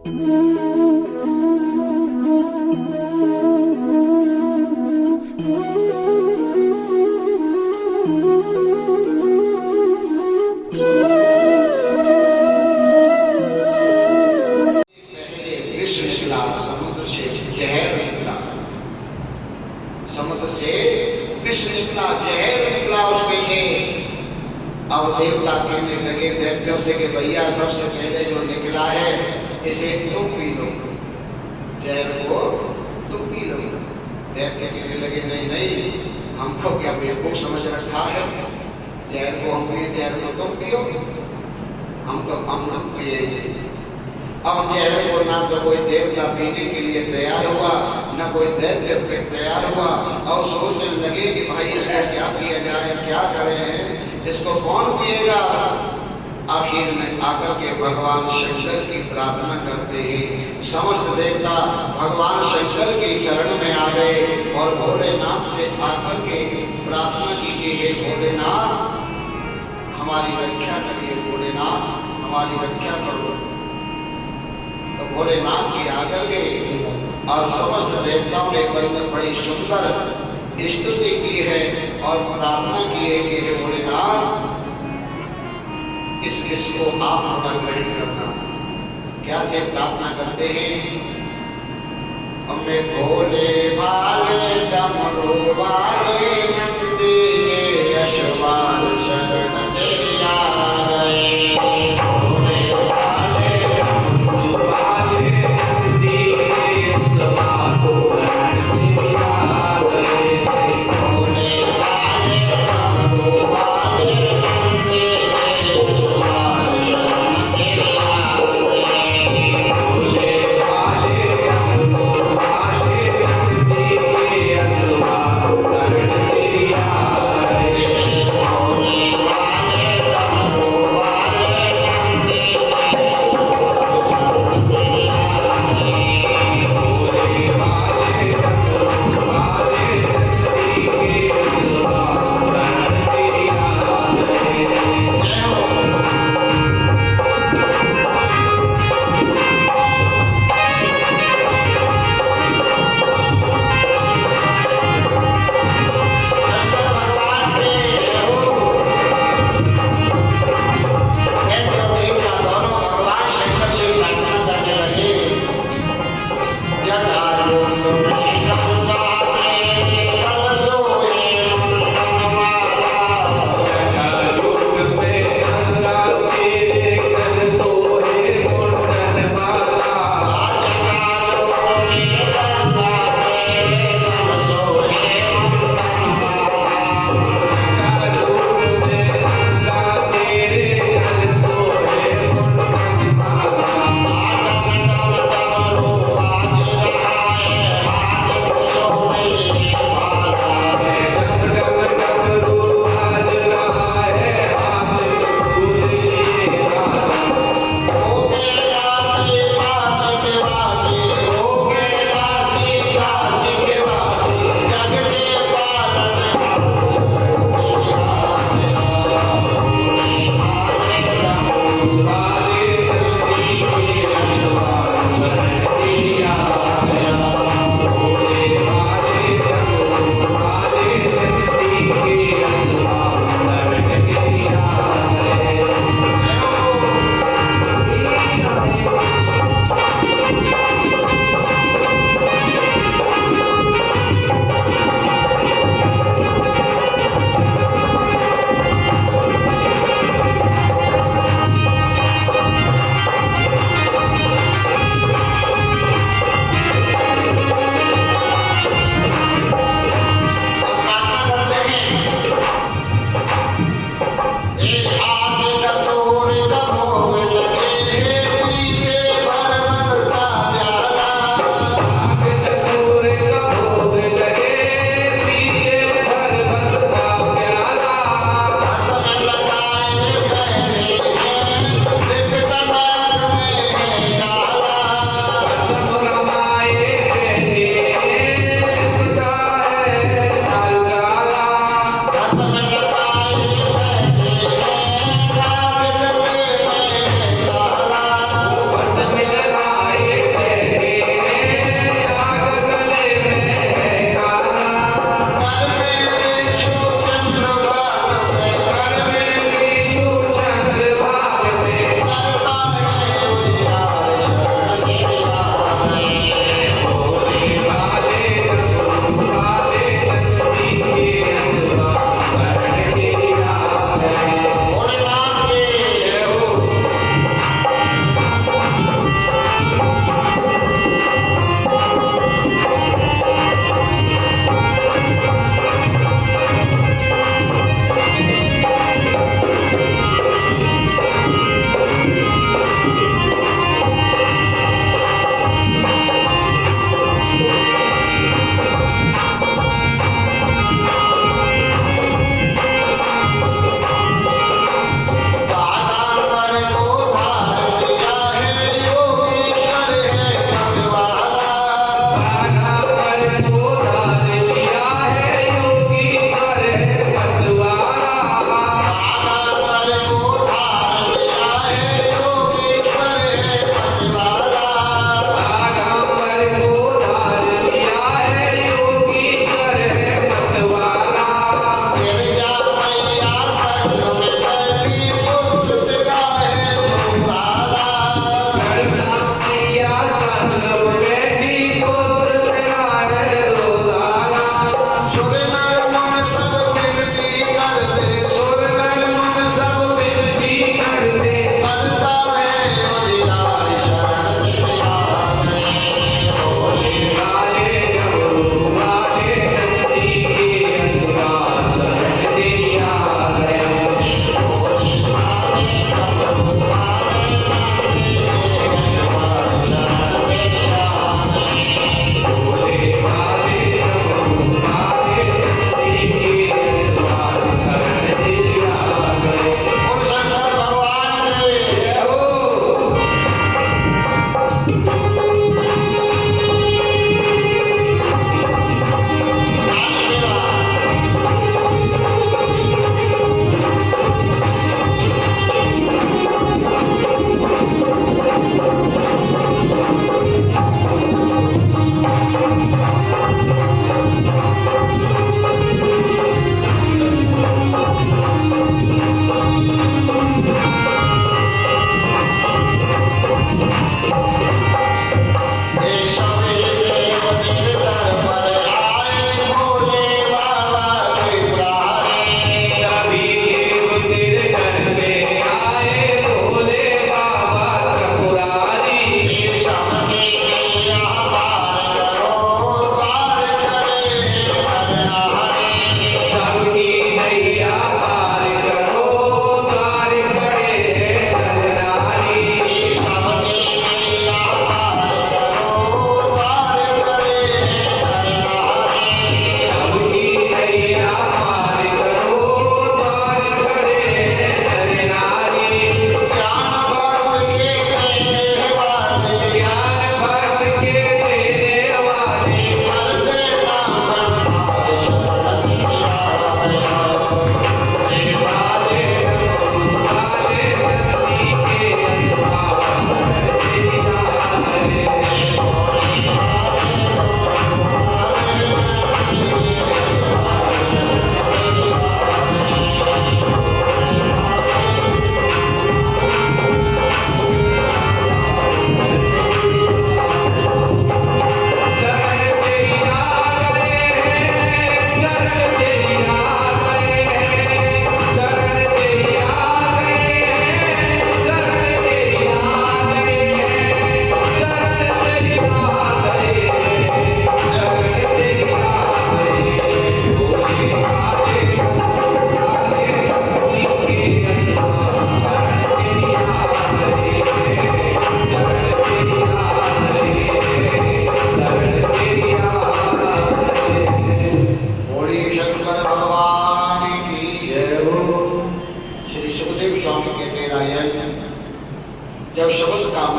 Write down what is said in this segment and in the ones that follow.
समुद्र से विष निकला, जहर निकला उसमें से। अब देवता कहने लगे दैत्यों से कि भैया सबसे पहले जो निकला है इसे तुम पी लो, जहर को तुम पी लो। दैत्य कहने लगे नहीं नहीं, हमको क्या बेवकूफ समझ रखा है, जहर को हम पिए, जहर को तुम पियो, हम तो अमृत पिएंगे। अब जहर को ना तो कोई देवता पीने के लिए तैयार हुआ, ना कोई दैत्य पे तैयार हुआ। और सोचने लगे कि भाई इसको क्या किया जाए, क्या करें, इसको कौन पिएगा। आखिर में आकर के भगवान शंकर की प्रार्थना करते हैं। समस्त देवता भगवान शंकर की शरण में आ गए और भोलेनाथ से आकर के प्रार्थना की कि हे भोलेनाथ हमारी रक्षा करिए, भोलेनाथ हमारी रक्षा करो। तो भोलेनाथ की आकर के और समस्त देवताओं ने बड़ी सुंदर स्तुति की है और प्रार्थना की है कि हे भोलेनाथ इस विष को आप थोड़ा ग्रहण करना। क्या से प्रार्थना करते हैं, हमें भोले वाले डमरू वाले नंदी के यशवान शरण तेरी आ गए।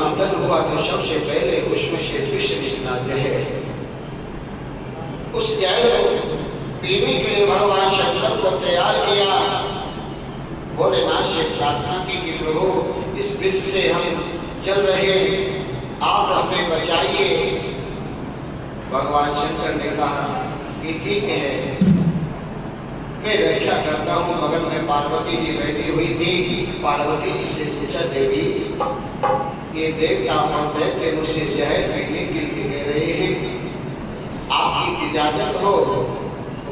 मंथन हुआ तो सबसे पहले उसमें से विष निकला जहर। उस जहर को पीने के लिए भगवान शंकर को तैयार किया। भोलेनाथ से प्रार्थना की कि प्रभु इस विष से हम जल रहे, आप हमें बचाइए। भगवान शंकर ने कहा कि ठीक है, मैं रक्षा करता हूँ। बगल में पार्वती जी बैठी हुई थी। पार्वती जी से पूछा, देवी ये देवता और दैत्य मुझसे जहर पीने के लिए कह रहे हैं, आपकी इजाजत हो तो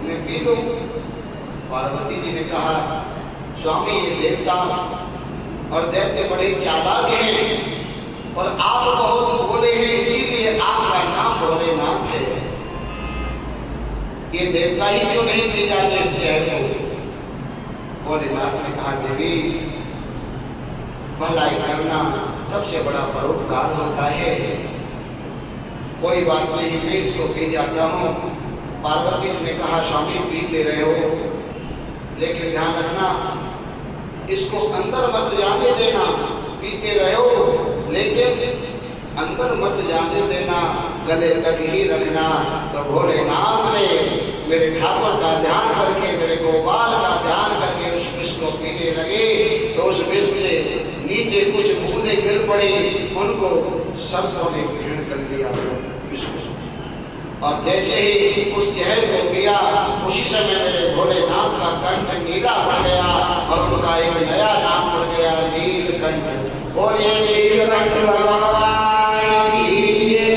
मैं पी लूं। पार्वती जी ने कहा, स्वामी ये देवता और दैत्य बड़े चालाक हैं और आप बहुत भोले हैं, इसीलिए आपका नाम भोलेनाथ है। ये देवता ही क्यों नहीं पी जाते इस जहर को? भोलेनाथ ने कहा, देवी भलाई करना सबसे बड़ा परोपकार होता है, कोई बात नहीं, मैं इसको पी जाता हूँ। पार्वती जी ने कहा, स्वामी पीते रहे हो, लेकिन ध्यान रखना इसको अंदर मत जाने देना। पीते रहे हो लेकिन अंदर मत जाने देना, गले तक ही रखना। तो भोलेनाथ ने मेरे ठाकुर का ध्यान करके, मेरे गोपाल का ध्यान करके उस विष को पीने लगे। तो उस विष से नीचे कुछ बूंदें गिर पड़ी, उनको सर्पों ने ग्रहण कर लिया विष को। और जैसे ही उस जहर को पिया, उसी समय मेरे भोलेनाथ का कंठ नीला पड़ गया और उनका एक नया नाम पड़ गया, नीलकंठ। बोलिए नीलकंठ भगवान की जय।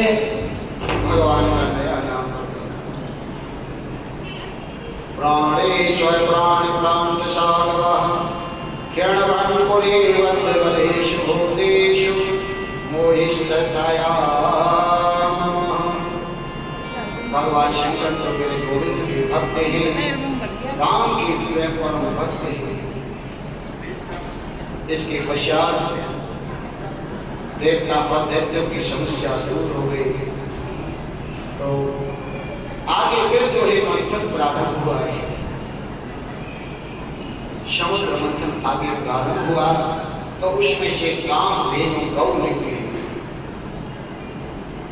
भगवान का नया नाम पड़ गया। प्राणेश्वर प्राण प्रांत सागरः क्षणभंगुरीवद्वलेषु भूतेषु मोहिश्रद्धया। भगवान शंकर तो मेरे गोविंद के भक्त हैं, राम की प्रेम परम भक्त हैं। इसके पश्चात देवता पर दैत्यों की समस्या दूर हो गई। तो आगे फिर जो है मंथन प्रारंभ हुआ है, समुद्र मंथन आगे प्रारंभ हुआ। तो उसमें से कामधेनु गौ निकली,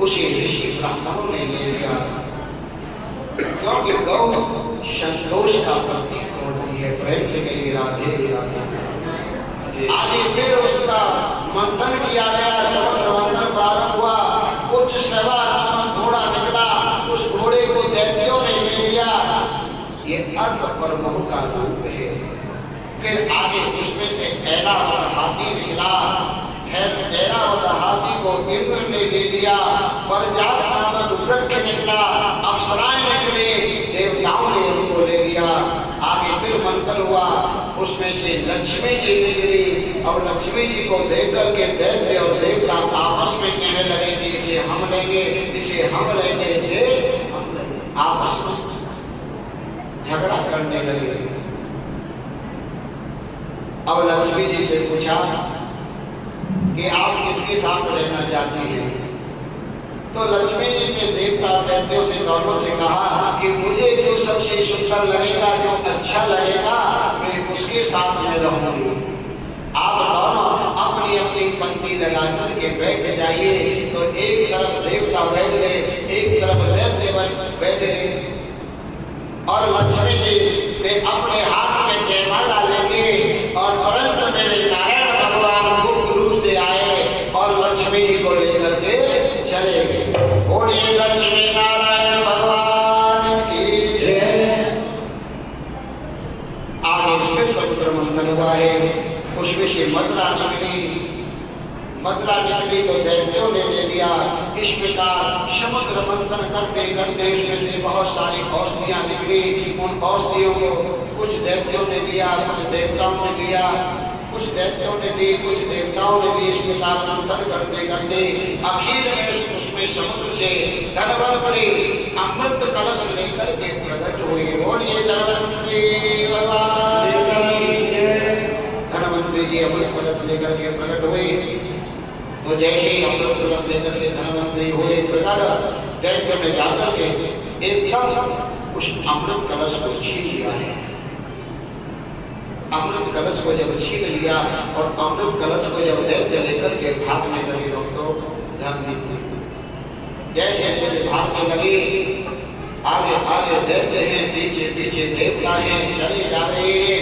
उसे ऋषि ब्राह्मणों ने ले लिया, क्योंकि गौ संतोष का प्रतीक होती है। प्रेम से कहिए राधे राधे। आगे फिर उसका मंथन किया गया, समुद्र मंथन प्रारंभ हुआ। उच्च श्रवा नामक घोड़ा निकला, उस घोड़े को दैत्यों ने ले लिया। ये अर्थ पर महु का रूप है। फिर आगे उसमें से ऐरावत हाथी निकला। ऐरावत हाथी को इंद्र ने ले लिया। परजात नामक वृक्ष निकला, अप्सराएं निकले, देवताओं ने उनको ले लिया। आगे फिर मंथन हुआ, उसमें से लक्ष्मी जी निकली। और लक्ष्मी जी को देख करके दैत्य और देवता आपस में कहने लगे कि इसे हम लेंगे, इसे हम लेंगे, इसे हम लेंगे। आपस में झगड़ा करने लगे। अब लक्ष्मी जी से पूछा कि आप किसके साथ रहना चाहती हैं? तो लक्ष्मी जी ने देवता दैत्यों से दोनों से कहा कि मुझे जो सबसे सुंदर लगेगा, जो अच्छा लगेगा, मैं उसके साथ में रहूंगी। आप दोनों अपनी अपनी पंक्ति लगा करके बैठ जाइए। तो एक तरफ देवता बैठ गए, एक तरफ दैत्य बैठ गए। और लक्ष्मी जी ने अपने हाथ में जयमाला लेके और तुरंत मेरे नारायण भगवान गुप्त रूप से आए और लक्ष्मी जी को लेकर के चले गए। बोलिए लक्ष्मी नारायण भगवान की जय। आगे फिर समुद्र मंथन हुआ है, उसमें से मदरा निकली। मदरा निकली तो दैत्यों ने ले लिया। इस प्रकार समुद्र मंथन करते करते उसमें से बहुत सारी औषधियां निकली। उन औषधियों को कुछ दैत्यों ने लिया, कुछ देवताओं ने लिया, कुछ दैत्यों ने ली, कुछ देवताओं ने ली। इस प्रकार मंथन करते करते आखिर में उसमें समुद्र से धनवंतरी अमृत कलश लेकर के प्रकट हुए। बोलिए धनवंतरी भगवान की जय। धनवंतरी जी अमृत कलश लेकर के प्रकट हुए। तो जैसे ही अमृत कलश लेकर के धनवंतरी हुए प्रकट, दैत्यों ने जाकर के एकदम उस अमृत कलश को छीन लिया है। अमृत कलश को जब छीन लिया और अमृत कलश को जब दैत्य लेकर के भागने लगे, तो भागने लगे। आगे आगे दैत्य हैं, पीछे पीछे देवता हैं, चले जा रहे हैं।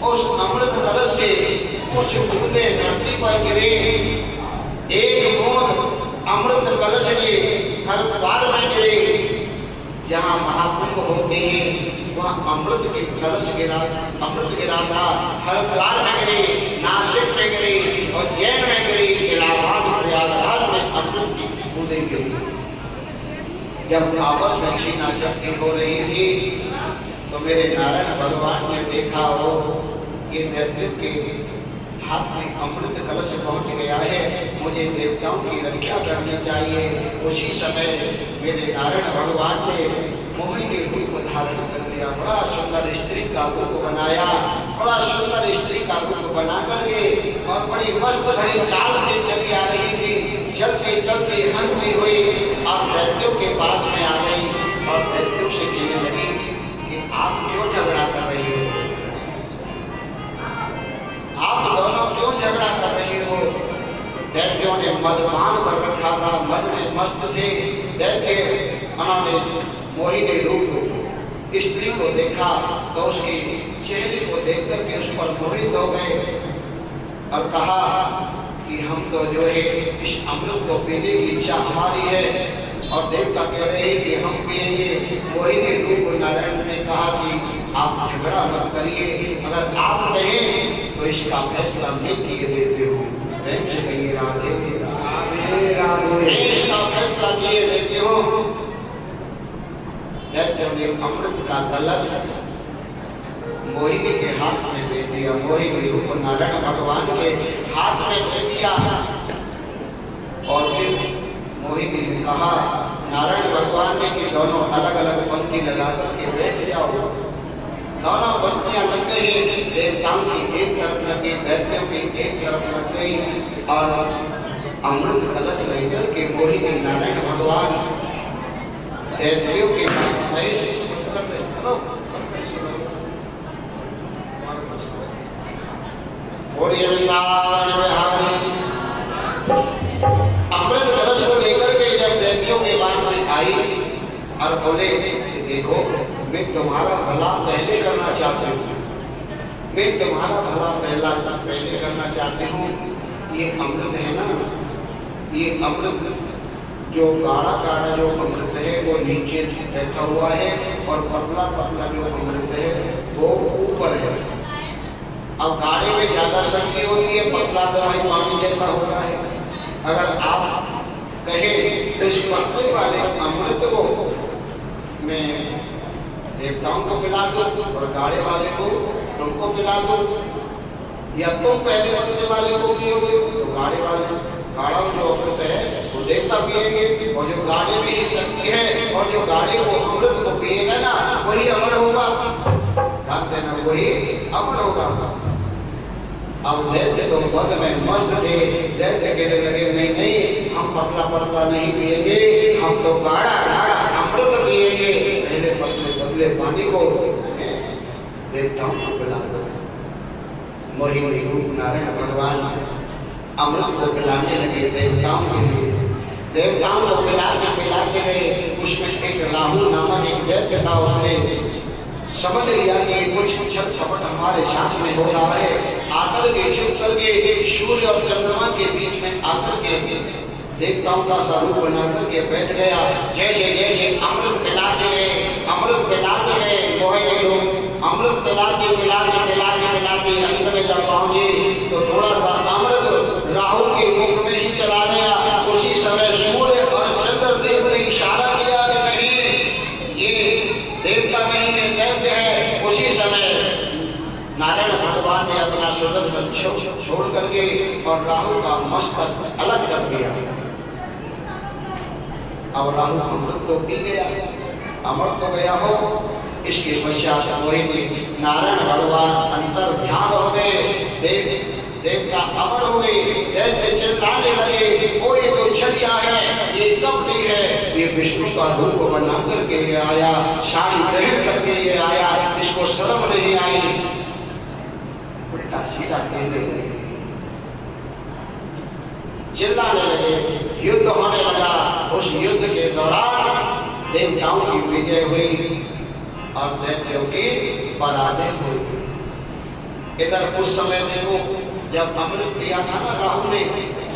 उस अमृत कलश से कुछ बूंदे धरती पर गिरे। एक बूंद अमृत कलश के हरिद्वार में गिरे। जहाँ महाकुंभ होते हैं वहाँ अमृत के कलश गिरा, अमृत गिरा था। हरिद्वार में गिरे, नासिक में गिरे, उज्जैन में गिरे, इलाहाबाद प्रयागराज में अमृत की बूंदें गिरी। जब आपस में छीना झपटी हो रही थी तो मेरे नारायण भगवान ने देखा हो ये दैत्य के हाथ में अमृत कलश पहुंच गया है, मुझे देवताओं की रक्षा करनी चाहिए। उसी समय मेरे नारायण भगवान ने मोहिनी रूप धारण कर लिया। बड़ा सुंदर स्त्री का रूप बनाया, बड़ा सुंदर स्त्री का रूप बना करके और बड़ी मस्त भरी चाल से चली आ रही थी। चलते चलते हंसती हुई अब दैत्यों के पास में आ गई और दैत्यों से कहने लगी कि आप क्यों झगड़ा कर रही हो, आप दोनों क्यों झगड़ा कर रही हो। दैत्यों ने मदपान कर रखा था, मद में मस्त थे दैत्य। उन्होंने मोहिनी रूप स्त्री को देखा तो उसकी चेहरे को देख करके उस पर मोहित हो गए और कहा कि हम तो जो है इस अमृत को पीने की इच्छा हमारी है। और देवता कह रहे हैं कि हम पिएंगे। मोहिनी रूप नारायण ने कहा कि आप झगड़ा मत करिए, अगर आप कहें तो इसका फैसला मैं किए देते हो। प्रेम से कहिए राधे राधे राधे, मैं इसका फैसला किए देते हो। दैत्य ने अमृत का कलश मोहिनी के हाथ में दे दिया। मोहिनी रूप नारायण भगवान के हाथ में दे दिया और फिर मोहिनी ने कहा नारायण भगवान ने कि दोनों अलग अलग पंक्ति लगा करके बैठ जाओ। दोनों पंक्तियां लग गई, देवताओं की एक तरफ लगी, दैत्यों की एक तरफ लग गई और अमृत कलश लेकर के मोहिनी नारायण भगवान दैत्यों के अमृत कलश को लेकर के जब दैत्यों के पास में आई और बोले देखो मैं तुम्हारा भला पहले करना चाहती हूँ, मैं तुम्हारा भला पहले करना चाहती हूँ। ये अमृत है ना, ये अमृत जो गाढ़ा गाढ़ा जो अमृत है वो नीचे बैठा हुआ है और पतला पतला जो अमृत है वो ऊपर है। अब गाढ़े में ज्यादा शक्ति होती है, पतला तो भाई पानी जैसा होता है। अगर आप कहें तो इस पतले वाले अमृत को मैं देवताओं को पिला दूं और गाढ़े वाले को तुमको पिला दूं, या तुम पहले पतले वाले को पियोगे तो गाढ़े वाले गाढ़ा जो अमृत है वो देवता पिएंगे और जो गाढ़े में ही शक्ति है और जो गाढ़े को अमृत को पिएगा ना वही अमर होगा। ध्यान देना, वही अमर होगा। अब दैत्य तो मद में मस्त थे, दैत्य कहने लगे नहीं नहीं हम पतला पतला नहीं पिएंगे, हम तो गाढ़ा गाढ़ा अमृत पिएंगे। पहले पतले पतले पानी को देवताओं को पिला दो। मोहिनी रूप नारायण भगवान अमृत को पिलाने लगे देवताओं के लिए। देवताओं को पिलाते पिलाते गए। उसमें एक राहुल नामक एक दैत्य था, उसने समझ लिया कि कुछ छल छपट हमारे साथ में हो रहा है। आकर के चुप करके सूर्य और चंद्रमा के बीच में आकर के देवताओं का स्वरूप बना करके बैठ गया। जैसे जैसे अमृत पिलाते गए, अमृत पिलाते गए, मोहिनी रूप अमृत पिलाते पिलाते पिलाते पिलाते अंत में जब पहुंचे तो थोड़ा सा अमृत राहुल के मुख में ही चला गया। उसी समय सूर्य और चंद्र देव ने इशारा किया कि नहीं ये देवता नहीं है, दैत्य है। उसी समय नारायण भगवान ने अपना सुदर्शन छोड़ करके और राहुल का मस्तक अलग कर दिया। अब राहुल अमृत तो पी गया, अमर तो गया हो। इसके पश्चात मोहिनी नारायण भगवान अंतर ध्यान हो गए, देवता अमर हो गए। दैत्य चिल्लाने लगे वो ये तो छलिया है, ये कपटी है, ये विष्णु का रूप बना करके आया, साड़ी पहन करके ये आया, इसको शर्म नहीं आई। उल्टा सीधा कहने लगे, चिल्लाने लगे, युद्ध होने लगा। उस युद्ध के दौरान देवताओं की विजय हुई और दैत्यों की पराजय हुई। इधर उस समय देखो जब अमृत पिया था ना राहु ने,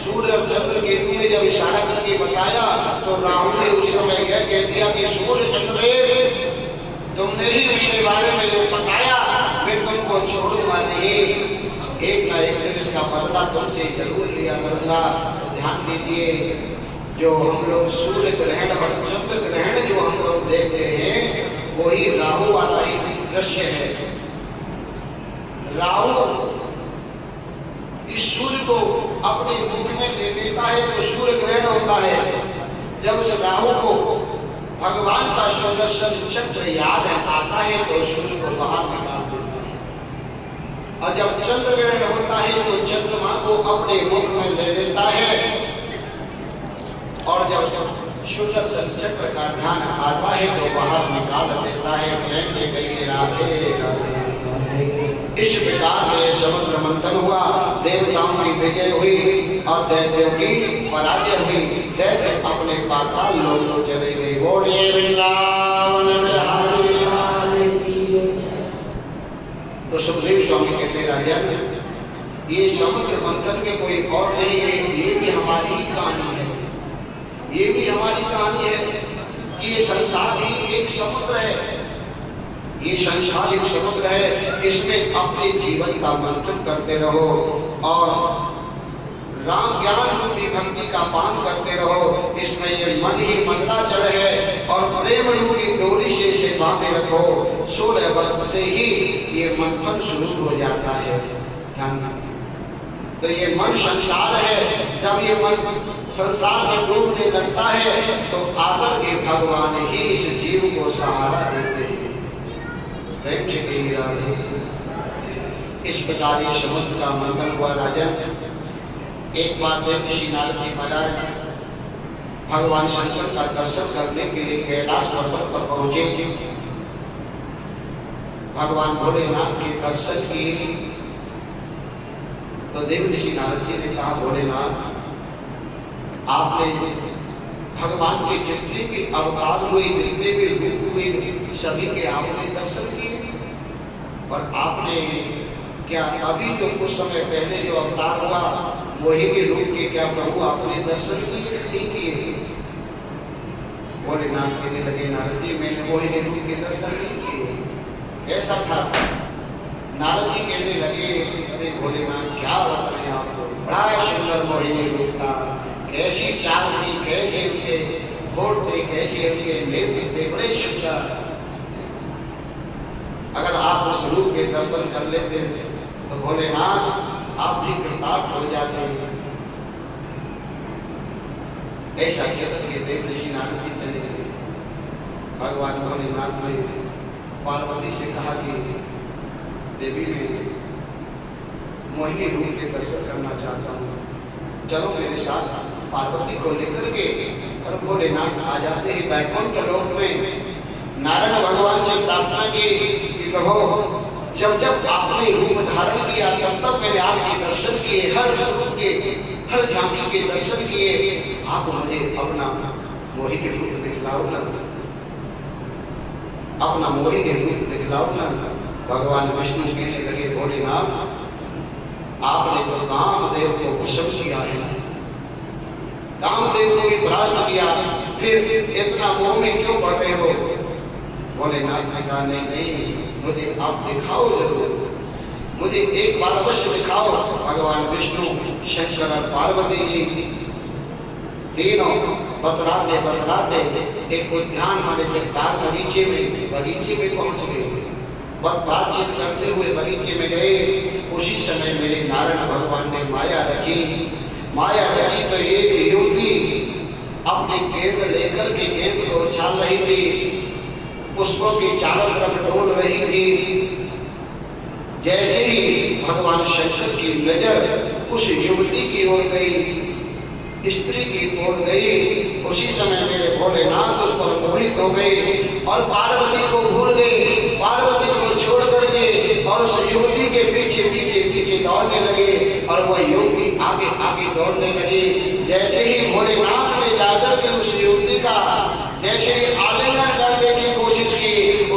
सूर्य और चंद्र केतु ने जब इशारा करके बताया तो राहु ने उस समय यह कह दिया कि सूर्य चंद्र तुमने ही मेरे बारे में जो बताया मैं तुमको छोड़ूंगा नहीं, एक ना एक दिन इसका बदला तुमसे जरूर लिया करूंगा। ध्यान दीजिए, जो हम लोग सूर्य ग्रहण और चंद्र ग्रहण जो हम लोग देखते हैं वही राहु वाला ही दृश्य है। राहु इस सूर्य को अपने मुख में ले लेता है तो सूर्य ग्रहण होता है। जब उस राहु को भगवान का सुदर्शन चक्र याद आता है तो सूर्य को बाहर निकाल देता है, और जब चंद्र ग्रहण होता है तो चंद्रमा को अपने मुख में ले लेता है, और जब सुदर्शन चक्र का ध्यान आता है तो बाहर निकाल देता है। प्रेम से कहिए राधे राधे। इस प्रकार से समुद्र मंथन हुआ, देवताओं की विजय हुई और दैत्यों की पराजय हुई। दैत्य अपने पाताल लोक को चले गए। बोलिए वृंदावन बिहारी। तो सुखदेव स्वामी कहते राजन, ये समुद्र मंथन के कोई और नहीं है, ये भी हमारी ही कहानी है। ये भी हमारी कहानी है कि ये संसार ही एक समुद्र है। ये संसार एक समुद्र है, इसमें अपने जीवन का मंथन करते रहो और राम ज्ञान रूपी भक्ति का पान करते रहो। इसमें ये मन ही मंदराचल है और प्रेम रूपी डोरी से इसे बांधे रखो। 16 वर्ष से ही ये मंथन शुरू हो जाता है। ध्यान, तो ये मन संसार है। जब ये मन संसार में डूबने लगता है तो आकर के भगवान ही इस जीव को सहारा देते हैं। प्रेम से कहिए राधे। इस प्रकार ये समुद्र का मंथन हुआ। राजन, एक बार देवऋषि नारद जी महाराज भगवान शंकर का दर्शन करने के लिए कैलाश पर्वत पर पहुंचे। भगवान भोलेनाथ के दर्शन किए तो देवऋषि नारद जी ने कहा, भोलेनाथ आपने भगवान के जितने भी अवतार हुए, जितने भी रूप हुए, सभी के आपने दर्शन किए, और आपने क्या अभी जो कुछ समय पहले जो अवतार हुआ वही के रूप के क्या प्रभु आपने दर्शन किए नहीं किए? भोलेनाथ कहने लगे, नारद जी मैंने वही के रूप के दर्शन नहीं किए। कैसा था? नारद जी कहने लगे, अरे भोलेनाथ क्या बताएं आपको, बड़ा सुंदर मोहिनी रूप था, कैसी चाल थी, कैसे उसके होठ थे, कैसे उसके नेत्र थे, बड़े सुंदर। अगर आप उस रूप के दर्शन कर लेते तो भोलेनाथ आप भी कृतार्थ हो जाते। ऐसा जगत के देवऋषि नारद जी चले गए। भगवान भोलेनाथ ने पार्वती से कहा कि देवी मैं मोहिनी रूप के दर्शन करना चाहता हूँ, चलो मेरे साथ। पार्वती को लेकर के और भोलेनाथ आ जाते हैं वैकुंठ लोक में। नारायण भगवान से प्रार्थना की कि प्रभु जब जब आपने रूप धारण किया तब तब मैंने आपके दर्शन किए, हर स्वरूप के हर झांकी के दर्शन किए, आप मुझे अपना मोहिनी रूप दिखलाओ ना, अपना मोहिनी रूप दिखलाओ ना। भगवान विष्णु कहने लगे, भोलेनाथ आपने तो कामदेव को वश किया है, कामदेव को भी भ्रष्ट किया, फिर इतना मोह में क्यों पड़ रहे हो? भोलेनाथ ने कहा, नहीं नहीं, मुझे आप दिखाओ जरूर, मुझे एक बार अवश्य दिखाओ। भगवान विष्णु, शंकर और पार्वती जी तीनों बतराते बतराते एक उद्यान माने बगीचे में पहुंच गए। बातचीत करते हुए बगीचे में गए। उसी समय मेरे नारायण भगवान ने माया रची तो एक युवती अपने गेंद लेकर के गेंद को उछाल रही थी, पुष्पों की चारों तरफ डोल रही थी। जैसे ही भगवान शंकर की नजर उस युवती की ओर गई, स्त्री की ओर गई, उसी समय मेरे भोलेनाथ उस पर मोहित हो गए और पार्वती को भूल गए, पार्वती को छोड़ करके और उस युवती के पीछे पीछे पीछे दौड़ने लगे और वह युवती आगे आगे दौड़ने लगी। जैसे ही भोलेनाथ ने जाकर के उस युवती का जैसे ही आलिंगन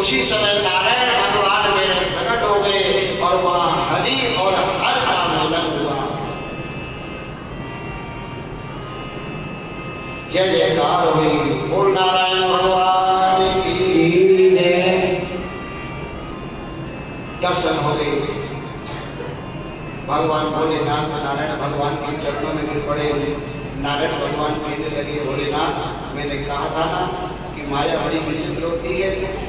उसी समय नारायण भगवान मेरे प्रकट हो गए और वहां हरि और हर का मिलन हुआ। जय जयकार हुई, बोल नारायण भगवान की जय। दर्शन हो गए, भगवान भोलेनाथ नारायण भगवान के चरणों में गिर पड़े। नारायण भगवान कहने लगे, भोलेनाथ मैंने कहा था ना कि माया बड़ी विचित्र होती है।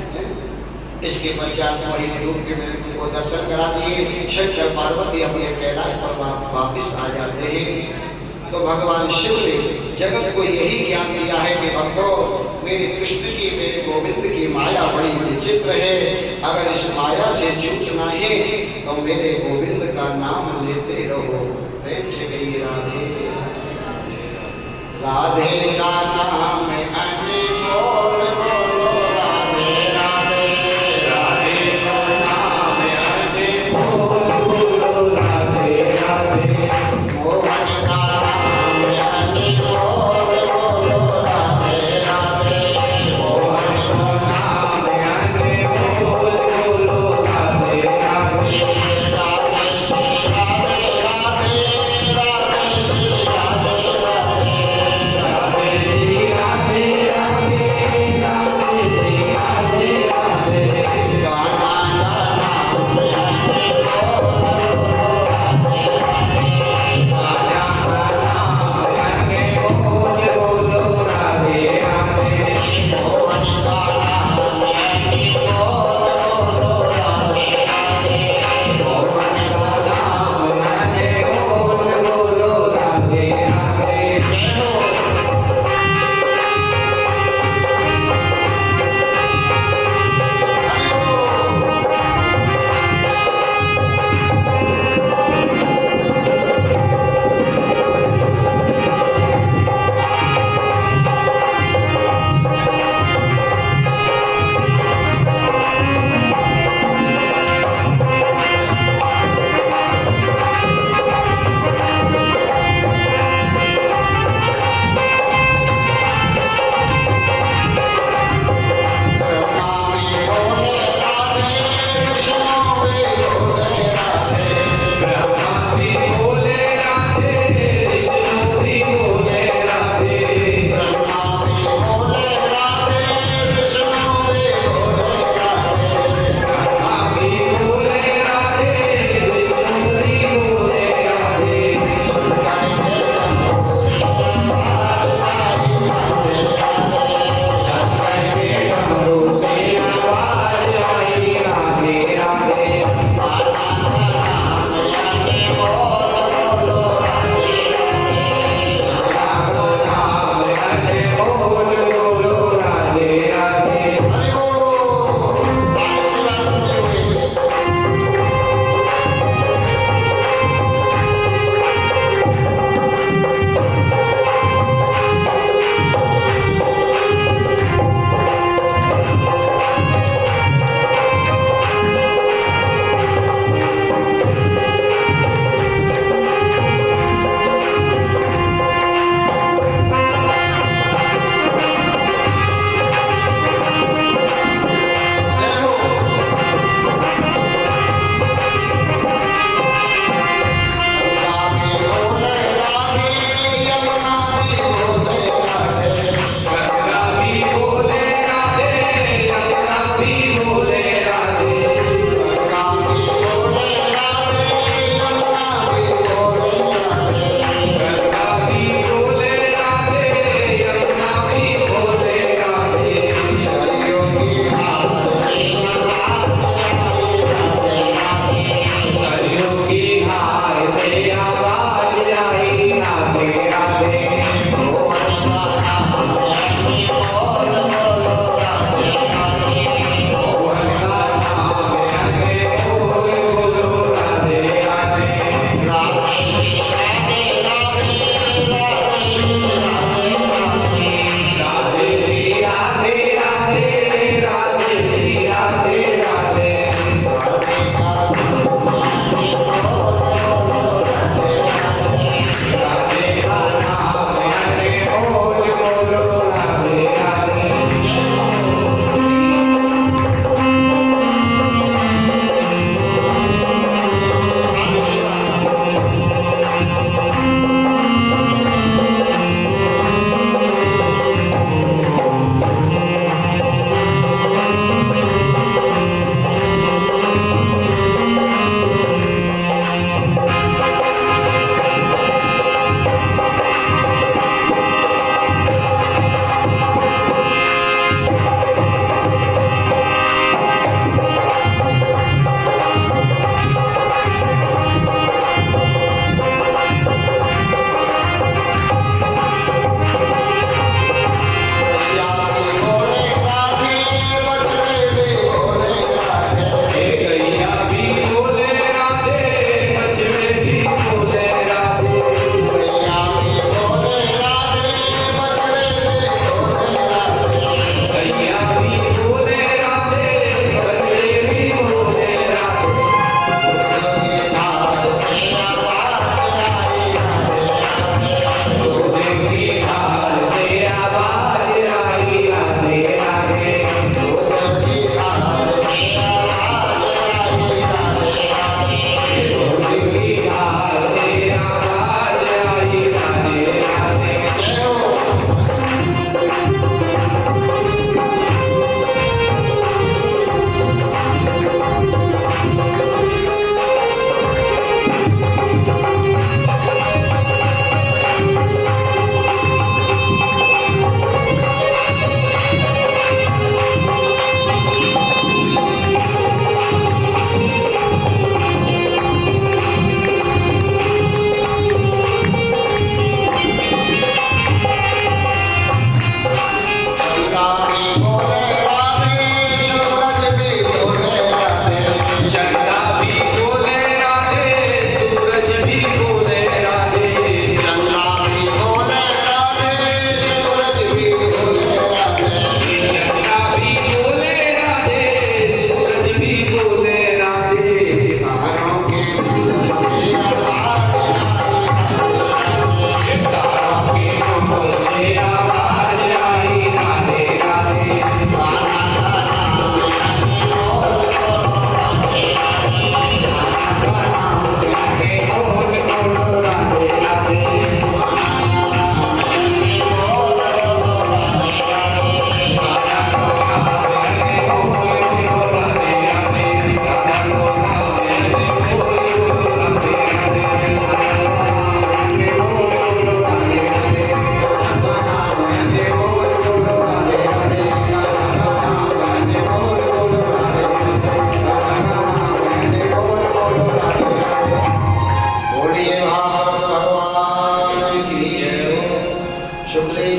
इसके पश्चात वही रूप के मैंने तुमको दर्शन करा दिए। शंकर पार्वती अपने कैलाश पर वापिस आ जाते हैं। तो भगवान शिव ने जगत को यही ज्ञान दिया है कि भक्तों, मेरे कृष्ण की, मेरे गोविंद की माया बड़ी विचित्र है। अगर इस माया से छूटना है तो मेरे गोविंद का नाम लेते रहो। प्रेम से कहिए राधे राधे का नाम अनमोल, बोलो राधे राधे। राधे का नाम अनमोल, बोलो राधे राधे। मोहन का नाम अनमोल, बोलो राधे राधे। मोहन का नाम अनमोल, बोलो राधे राधे। राधे श्री राधे राधे, राधे श्री राधे राधे, राधे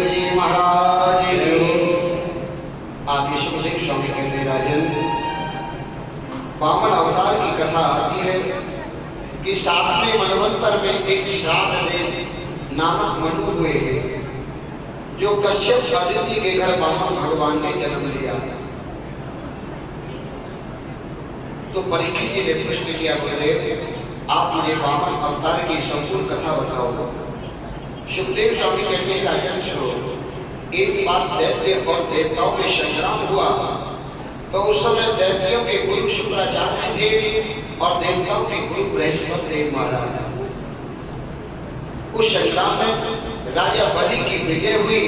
जी महाराज आगे सुखदेव स्वामी कहते राजन, वामन अवतार की कथा आती है कि 7वें मनवंतर में एक श्राद्ध देव नामक मनु हुए हैं, जो कश्यप आदित्य के घर वामन भगवान ने जन्म लिया। तो परीक्षित जी ने प्रश्न किया, गुरुदेव आप मुझे वामन अवतार की संपूर्ण कथा बताओ। सुखदेव स्वामी कहते हैं राजन सुनो, एक बार दैत्य और देवताओं में संग्राम हुआ, तो उस समय दैत्यों के गुरु शुक्राचार्य थे और देवताओं के गुरु बृहस्पति देव महाराज। उस संग्राम में राजा बलि की विजय हुई।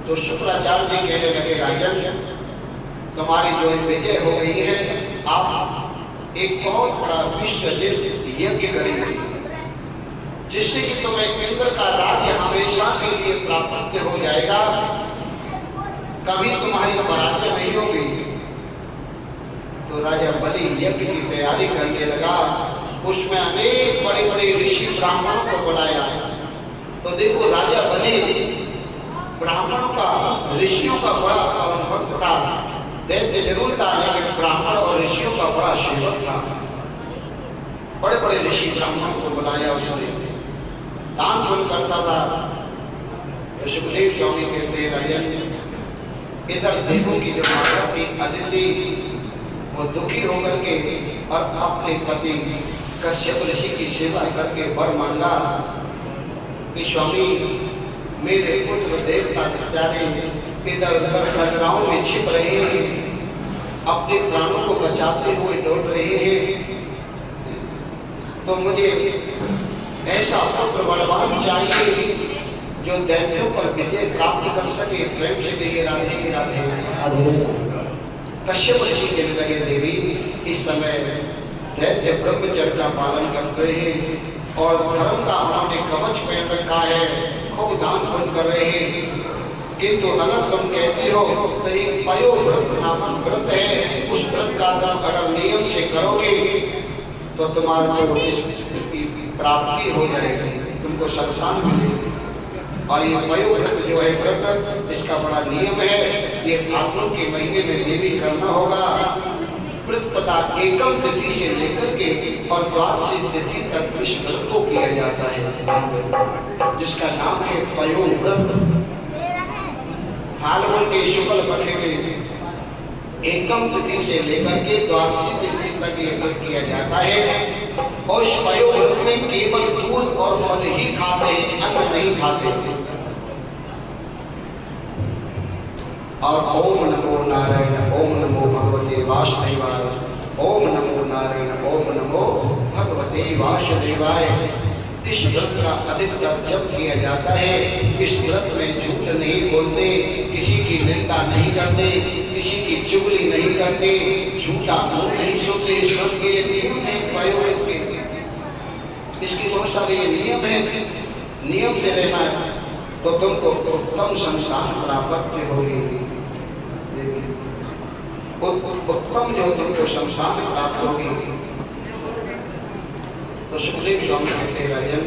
तो शुक्राचार्य जी कहने लगे, राजन तुम्हारी जो विजय हो गई है, आप एक बहुत बड़ा विश्व यज्ञ करेंगे, जिससे कि तुम्हें इंद्र का राज्य हमेशा के लिए प्राप्त हो जाएगा, कभी तुम्हारी पराजय नहीं होगी। तो राजा बलि यज्ञ की तैयारी करने लगा। उसमें अनेक बड़े बड़े ऋषि ब्राह्मणों को बुलाया। तो देखो राजा बलि ब्राह्मणों का, ऋषियों का बड़ा पावन भक्त था। दैत्य जरूर था, लेकिन ब्राह्मण और ऋषियों का बड़ा सेवक था। बड़े बड़े ऋषि ब्राह्मणों को बुलाया, उसने दान पुण्य करता था। तो सुखदेव स्वामी कहते हैं राजन, इधर देखो कि जो माता की अदिति वो दुखी होकर के और अपने पति कश्यप ऋषि की सेवा करके वर मांगा कि स्वामी मेरे पुत्र देवता बेचारे इधर उधर खतराओं में छिप रहे हैं, अपने प्राणों को बचाते हुए लौट रहे हैं, तो मुझे ऐसा पुत्र बलवान चाहिए जो दैत्यों पर विजय प्राप्त कर सके। प्रेम से कहिए राधे राधे। कश्यप ऋषि कहने लगे, देवी इस समय दैत्य ब्रह्मचर्य का पालन करते हैं और धर्म का उन्होंने कवच पहन रखा है, खूब दान पुण्य कर रहे हैं, किंतु अगर तुम कहती हो तो एक पयो व्रत नामक व्रत है, उस व्रत का अगर नियम से करोगे तो तुम्हारे प्राप्ति हो जाएगी, तुमको संतान मिलेगी। और ये पयो व्रत जो है व्रत, इसका बड़ा नियम है, ये फाल्गुन के महीने में देवी करना होगा। प्रतिपदा एकम तिथि से लेकर के और द्वादशी तिथि तक इस व्रत को किया जाता है, जिसका नाम है पयो व्रत। फाल्गुन के शुक्ल पक्ष में एकम तिथि से लेकर के द्वादशी तिथि तक ये व्रत किया जाता है। और इस पयो व्रत में केवल दूध और फल ही खाते हैं, अन्न नहीं खाते। और ओम नमो नारायण, ओम नमो भगवते वासुदेवाय, ओम नमो नारायण, ओम नमो भगवते वासुदेवाय। इस व्रत का अधिकतर जप किया जाता है। इस व्रत में झूठ नहीं बोलते, किसी की निंदा नहीं करते, किसी की चुगली नहीं करते, झूठा मुंह नहीं सोते। इस व्रत के नियम है, पयो के इसकी बहुत सारे नियम है। नियम से रहना है तो तुमको उत्तम संस्थान प्राप्त होगी। उत्तम जो तुमको संस्थान प्राप्त होगी। तो सुखदेव स्वामी कहते हैं राजन,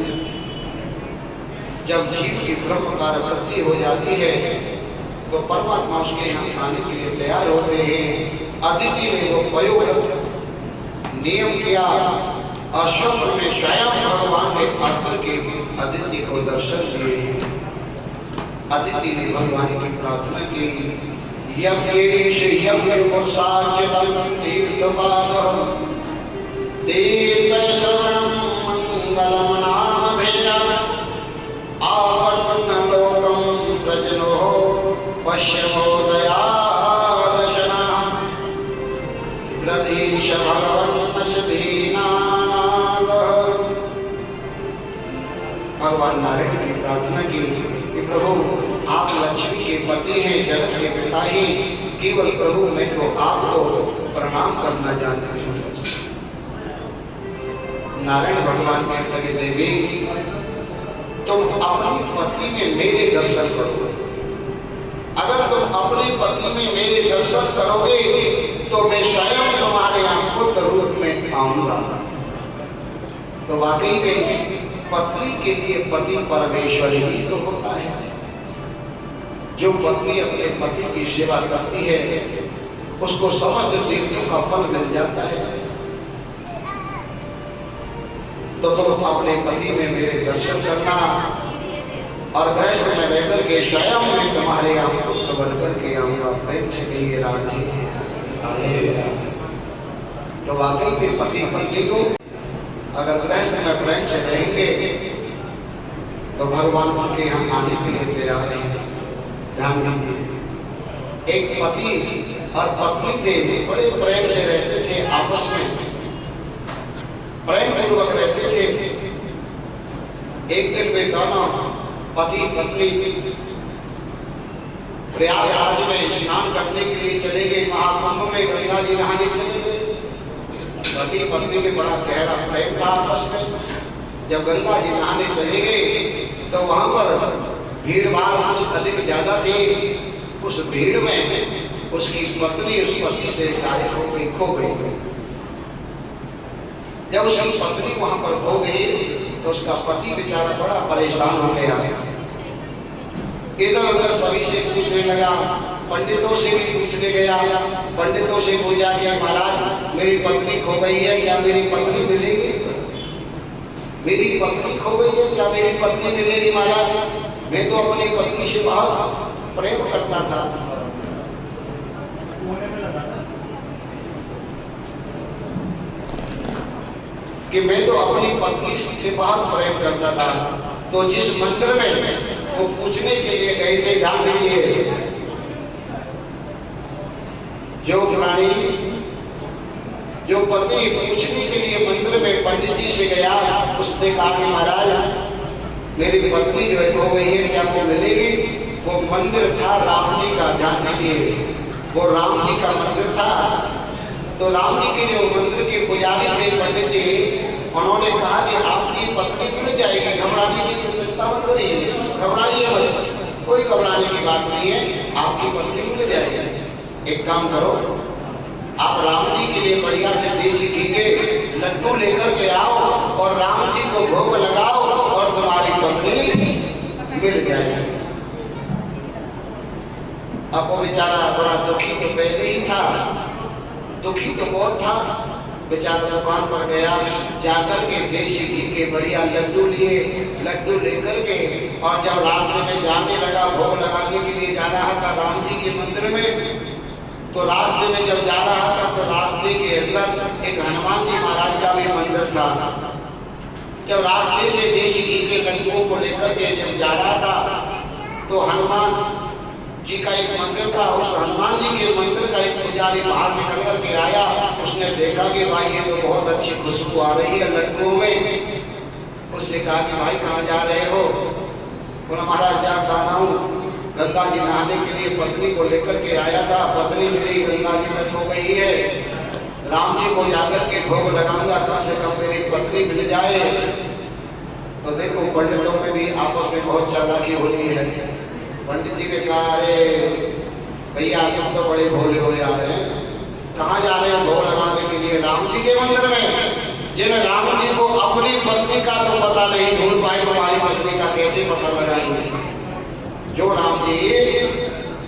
जब जीव की ब्रह्मकार वृत्ति हो जाती है तो परमात्मा उसके यहाँ खाने के लिए तैयार हो रहे हैं। अदिति ने वो पयो व्रत नियम किया और स्वप्न में स्वयं भगवान ने आकर के अदिति को दर्शन दिए। अदिति ने भगवान की प्रार्थना की, यज्ञेश यज्ञ पुरुषार्चितं तीर्थपादः तीर्थ श्रवणं मंगलम नामधेयः आपन्न लोकं प्रजनो पश्यमो दयादशनः प्रदीश भगवन्नस्य दीनानाथः। भगवान नारायण की प्रार्थना की कि प्रभु आप लक्ष्मी के पति हैं, जगत के पिता ही, केवल प्रभु मैं तो आपको प्रणाम करना जानता हूँ। नारायण भगवान कहने लगे, देवी तुम अपनी पति में मेरे दर्शन करो। अगर तुम अपने पति में मेरे दर्शन करोगे तो मैं स्वयं तुम्हारे यहाँ पुत्र रूप में आऊंगा। तो वाकई में पत्नी के लिए पति परमेश्वर ही तो होता है। जो पत्नी अपने पति की सेवा करती है उसको समस्त तीर्थों का फल मिल जाता है। तो तुम अपने पति में मेरे दर्शन करना और गृहस्थ में रहकर के स्वयं में तुम्हारे यहाँ पुत्र बन करके आऊंगा। प्रेम से कहिए राधे। तो वाकई के पति पत्नी को अगर गृहस्थ में प्रेम से रहेंगे तो भगवान उनके यहाँ आने के लिए तैयार हैं। ध्यान दीजिए, एक पति और पत्नी थे, बड़े प्रेम से रहते थे, आपस में प्रेम पूर्वक रहते थे। एक दिन वे दोनों पति पत्नी प्रयागराज में स्नान करने के लिए चले गए। महाकुंभ में गंगा जी नहाने चले गए। पति पत्नी में बड़ा गहरा प्रेम था आपस में। जब गंगा जी नहाने चले गए तो वहां पर भीड़ भाड़ कुछ अधिक ज्यादा थी। उस भीड़ में उसकी पत्नी उस पति से गायब हो गई, खो गई। जब उसकी पत्नी वहां पर खो गई तो उसका पति बेचारा बड़ा परेशान हो गया। इधर उधर सभी से पूछने लगा, पंडितों से भी पूछने गया, पंडितों से पूछा कि महाराज मेरी पत्नी खो गई है, क्या मेरी पत्नी मिलेगी? मेरी पत्नी खो गई है, क्या मेरी पत्नी मिलेगी महाराज? मैं तो अपनी पत्नी से बहुत प्रेम करता था। कि मैं तो अपनी पत्नी से बहुत प्रेम करता था। तो जिस मंदिर में वो पूछने के लिए गए थे, ध्यान दीजिए, जो पति पूछने के लिए मंदिर में पंडित जी से गया, उससे कहा कि महाराज मेरी पत्नी जो है खो गई है, क्या वो मिलेगी? वो मंदिर था राम जी का, ध्यान दीजिए, वो राम जी का मंदिर था। तो राम जी के जो मंदिर के पुजारी थे पंडित जी, उन्होंने कहा कि आपकी पत्नी मिल जाएगी, घबराने की चिंता मत करिए, घबराइए मत, कोई घबराने की बात नहीं है, आपकी पत्नी मिल जाएगी। एक काम करो, आप राम जी के लिए बढ़िया से देसी घी के लड्डू लेकर के आओ और राम जी को भोग लगाओ और तुम्हारी पत्नी मिल जाएगी। अब वो बेचारा बड़ा दुखी तो पहले ही था, दुखी तो बहुत था। बेचारा दुकान पर गया, जाकर के देसी घी के बढ़िया लड्डू लिए, लड्डू लेकर के, और जब रास्ते में जाने लगा, भोग लगाने के लिए जा रहा था राम जी के मंदिर में, तो रास्ते में जब जा रहा था तो रास्ते के अंदर एक हनुमान जी महाराज का भी मंदिर था। जब रास्ते से देसी घी के लड्डुओं को लेकर के जब जा रहा था तो हनुमान जी का एक मंदिर था। उस हनुमान जी के मंदिर का एक पुजारी बाहर निकल करके आया। उसने देखा कि भाई ये तो बहुत अच्छी खुशबू आ रही है लड्डुओं में। उससे कहा कि भाई कहाँ जा रहे हो? बोला महाराज जा रहा हूँ, गंगा जी नहाने के लिए पत्नी को लेकर के आया था, पत्नी मिली, गंगा जी में खो गई है, राम जी को जाकर के भोग लगाऊंगा, कम से कम मेरी पत्नी मिल जाए। तो देखो पंडितों में भी आपस में बहुत चालाकी होती है। पंडित जी ने कहा, अरे भैया तुम तो बड़े भोले हो जा रहे हैं, कहाँ जा रहे हो भोग लगाने के लिए? राम जी के मंदिर में। जिन राम जी को अपनी पत्नी का तो पता नहीं, ढूंढ पाए तुम्हारी पत्नी का कैसे पता लगाएंगे? जो राम जी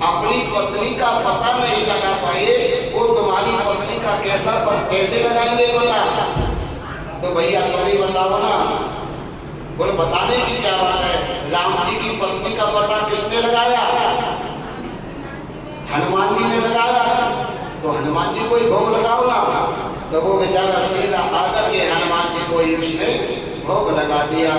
अपनी पत्नी का पता नहीं लगा पाए, वो तुम्हारी पत्नी का कैसे लगाएंगे पता? तो भैया तुम ही बताओ ना। बोले बताने की क्या बात है, राम जी की पत्नी का पता किसने लगाया? हनुमान जी ने लगाया। तो हनुमान जी को ही भोग लगाओ ना। तो वो बेचारा सीधा आकर के हनुमान जी को ही उसने भोग लगा दिया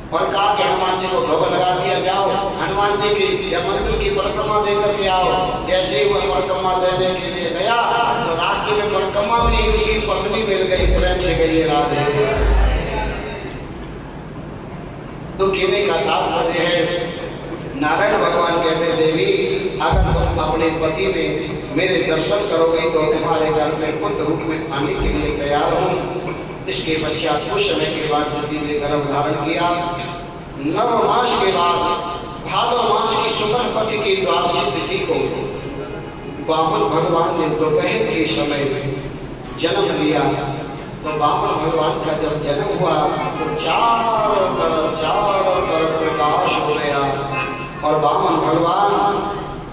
और कहा कि हनुमान जी को भोग लगा दिया, जाओ हनुमान जी की या मंदिर की परिक्रमा दे करके आओ। जैसे ही वो परिक्रमा देने के लिए गया तो रास्ते में परिक्रमा में ही उसकी पत्नी मिल गई। प्रेम से गई राधे। तो कहने का तात्पर्य है, नारायण भगवान कहते देवी अगर तुम अपने पति में मेरे दर्शन करोगे तो तुम्हारे घर में पुत्र रूप में आने के लिए तैयार हूँ। इसके पश्चात कुछ समय के बाद पति ने गर्भ धारण किया। 9 मास के बाद भादो मास की शुक्ल पक्ष की द्वादशी तिथि को वामन भगवान ने दोपहर के समय जन्म लिया। तो वामन भगवान का जब जन्म हुआ तो चारों तरफ प्रकाश हो गया। और वामन भगवान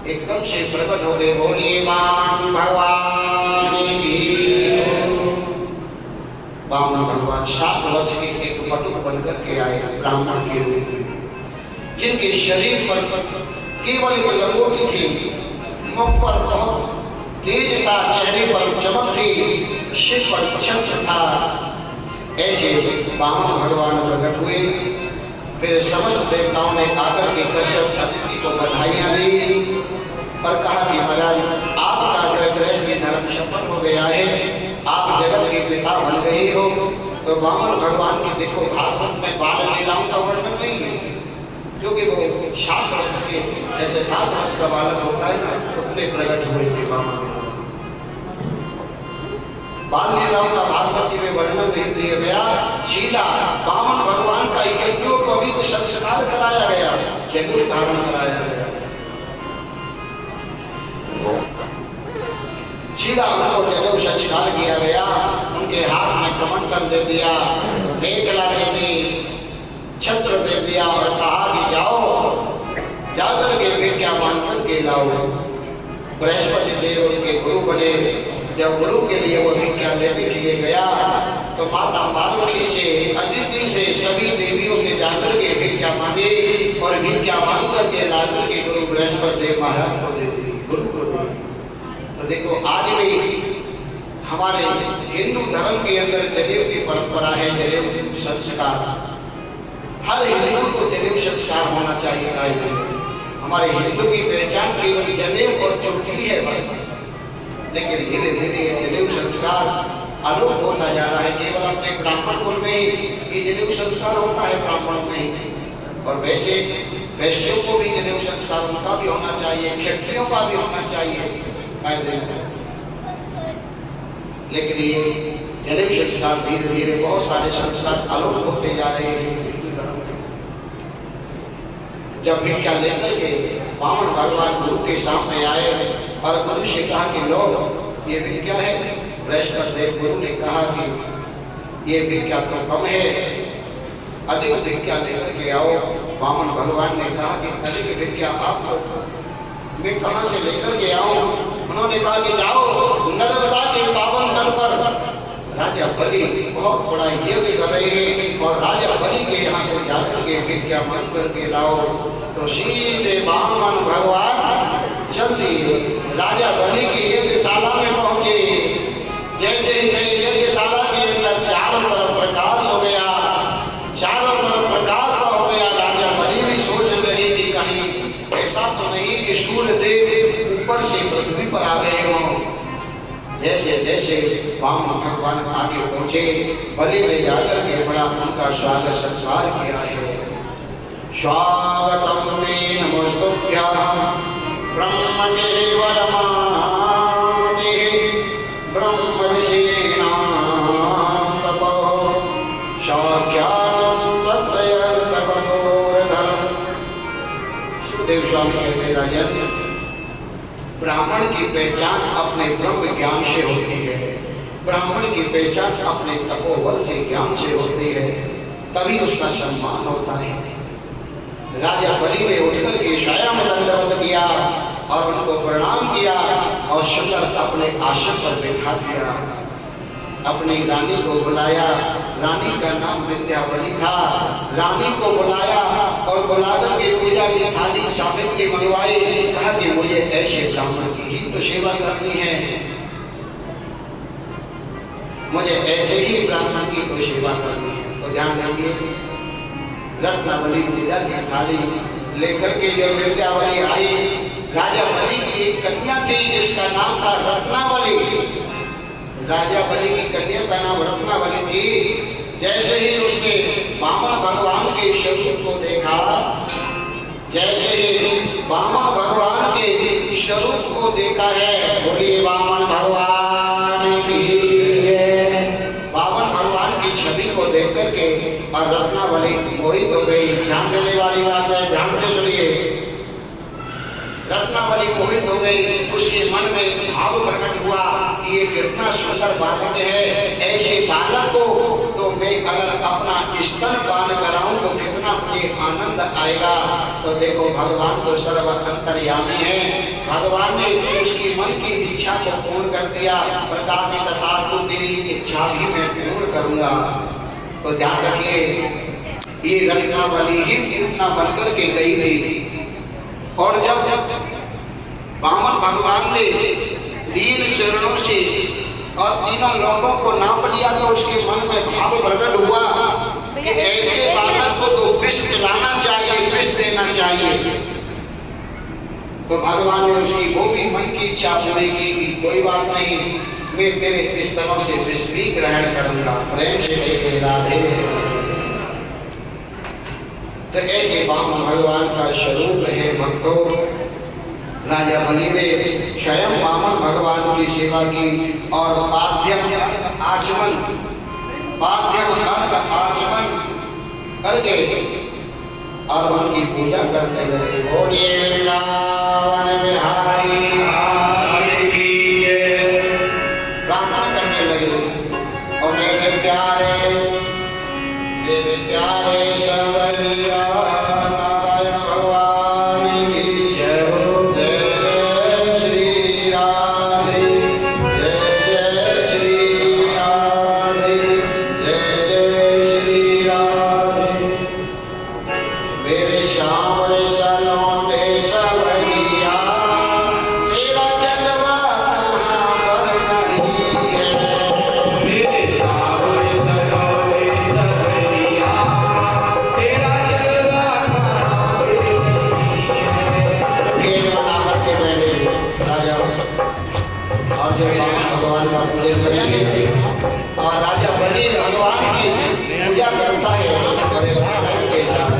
एकदम से प्रकट हो गए। बोलिए वामन भगवान की। वामन भगवान 7 वर्ष के एक बटुक बनकर के आए ब्राह्मण के रूप में, जिनके शरीर पर केवल एक लंगोटी थी, मुख पर बहुत तेज था, चेहरे पर चमक थी, सिर पर छत्र था। ऐसे वामन भगवान प्रकट हुए। फिर समस्त देवताओं ने आकर के कश्यप अदिति को बधाइयां दी और कहा कि महाराज आपका जो गृहस्थी धर्म सफल हो गया है, आप जगत के पिता बन गए हो। तो वामन भगवान की देखो भागवत में बाल लीलाओं का वर्णन नहीं है, क्योंकि वो 7 वर्ष के जैसे 7 वर्ष का बालक होता है ना, उतने प्रकट हुए थे वामन भगवान। बाल लीलाओं का भागवत में वर्णन नहीं दिया गया। सीधा वामन भगवान का यज्ञों को भी संस्कार कराया गया, जनेऊ धारण कराया गया। सीधा उनको जनेऊ संस्कार किया गया, उनके हाथ में कमंडल दे दिया, मेखला दे दी, छत्र दे दिया और कहा कि जाओ जाकर के विद्या मान करके लाओ। बृहस्पति देव उनके गुरु बने। जब गुरु के लिए वो भिक्षा लेने के लिए गया तो माता पार्वती से, अदिति से, सभी देवियों से जाकर के भिक्षा मांगे और भिक्षा मांग करके लाकर के गुरु बृहस्पति देव महाराज को दे दी, गुरु को दी। तो देखो आज भी हमारे हिंदू धर्म के अंदर जनेऊ की परंपरा है, जनेऊ संस्कार। हर हिंदू को जनेऊ संस्कार होना चाहिए। हमारे हिंदू की पहचान केवल जनेऊ और चौकी है बस, लेकिन धीरे धीरे जनेऊ संस्कार अलोप होता जा रहा है। केवल अपने ब्राह्मण कुल में ही जनेऊ संस्कार होता है, ब्राह्मण में ही। और वैसे वैश्यों को भी जनेऊ संस्कार उनका भी होना चाहिए, क्षत्रियों का भी होना चाहिए कायदे में। लेकिन ये जनेऊ संस्कार धीरे धीरे बहुत सारे संस्कार अलोप होते जा रहे हैं हिंदू धर्म में। जब भिक्षा लेकर के वामन भगवान गुरु के सामने आए और गुरु से कहा कि लो ये भिक्षा है, बृहस्पति देव गुरु ने कहा कि ये भिक्षा तो कम है, अधिक भिक्षा लेकर के आओ। वामन भगवान ने कहा कि अधिक भिक्षा आपको मैं कहाँ से लेकर के आऊं? उन्होंने कहा कि जाओ नर्मदा के पावन तट पर राजा बलि बहुत बड़ा यज्ञ कर रहे हैं और राजा बलि के यहाँ से जाकर के भिक्षा मांग करके लाओ। तो सीधे वामन भगवान चल दिए, राजा बलि की यज्ञशाला में पहुंचे। जैसे ही यज्ञशाला के अंदर चारों तरफ प्रकाश हो गया, चारों तरफ प्रकाश हो गया। राजा बलि भी सोच रहे कि कहीं ऐसा तो नहीं कि सूर्य देव ऊपर से पृथ्वी पर आ गए हों। जैसे जैसे वामन भगवान आगे पहुंचे, बलि ने जाकर के बड़ा उनका स्वागत संस्कार किया है। स्वागतम ते नमस्तुभ्यं ब्रह्मदेव नमामि ब्रह्मर्षीणां तपो शाक्यानं तत्तयर्तवोर्धम्। सुखदेव स्वामी कहते हैं राजन, ब्राह्मण की पहचान अपने ब्रह्म ज्ञान से होती है, ब्राह्मण की पहचान अपने तपोबल से ज्ञान से होती है, तभी उसका सम्मान होता है। राजा बलि ने उठकर के छाया में दंडवत किया और उनको प्रणाम किया और सुंदर अपने आसन पर बैठा दिया। अपनी रानी को बुलाया, रानी का नाम विद्यावती था। रानी को बुलाया और बुलाकर के पूजा की थाली सामग्री मंगवाई। कहा कि मुझे ऐसे ब्राह्मण की ही तो सेवा करनी है, मुझे ऐसे ही ब्राह्मण की तो सेवा करनी है। तो ध्यान देंगे, रत्नावली पूजा की थाली लेकर के जब विद्यावती आई, राजा बलि की एक कन्या थी जिसका नाम था रत्नावली। राजा बलि की कन्या का नाम रत्नावली थी। जैसे ही उसने वामन भगवान के स्वरूप को देखा, जैसे ही वामन भगवान के स्वरूप को देखा है, बोलिए वामन भगवान की। वामन भगवान की छवि को देख करके और रत्नावली मोहित हो गई। ध्यान देने वाली बात है, ध्यान से सुनिए। रत्नावली मोहित हो गई, उसके मन में भाव प्रकट हुआ कि ये कितना सुंदर बालक है। ऐसे बालक को तो मैं अगर अपना स्तन पान कराऊं तो कितना के आनंद आएगा। तो देखो भगवान तो सर्व अंतर्यामी है, भगवान ने उसकी मन की इच्छा को पूर्ण कर दिया। प्रकार की तथास्तु तेरी इच्छा भी मैं पूर्ण करूंगा। तो ध्यान रखिए, ये रत्नावली ही पूतना बनकर के गई थी। और जब वामन भगवान ने तीन चरणों से और तीनों लोगों को नाप लिया तो उसके मन में भाव प्रकट हुआ कि ऐसे बालक को तो विष खिलाना चाहिए, विष देना चाहिए। तो भगवान ने उसकी वो भी मन की इच्छा पूरी की कि कोई बात नहीं, मैं तेरे स्तनों से विष भी ग्रहण करूंगा। प्रेम से देखे राधे। तो ऐसे वामन भगवान का स्वरूप है भक्तों। राजा बलि ने स्वयं वामन भगवान की सेवा की और पाद्यम आचमन करके और उनकी पूजा करते रहे। बोलिए वृंदावन बिहारी प्रार्थना करने लगे। और मेरे प्यारे सवैया नारायण भगवान की जय हो। जय श्री राधे, जय श्री राधे, जय श्री राधे। मेरे श्याम सलोने सवैया तेरा जलवा कहाँ पर नहीं है। मेरे श्याम सलोने सवैया तेरा जलवा कहाँ पर नहीं है। केस बना करके बैठे राजा और जो भगवान का पूजन करेंगे और राजा बलि भगवान की पूजा करता है के साथ।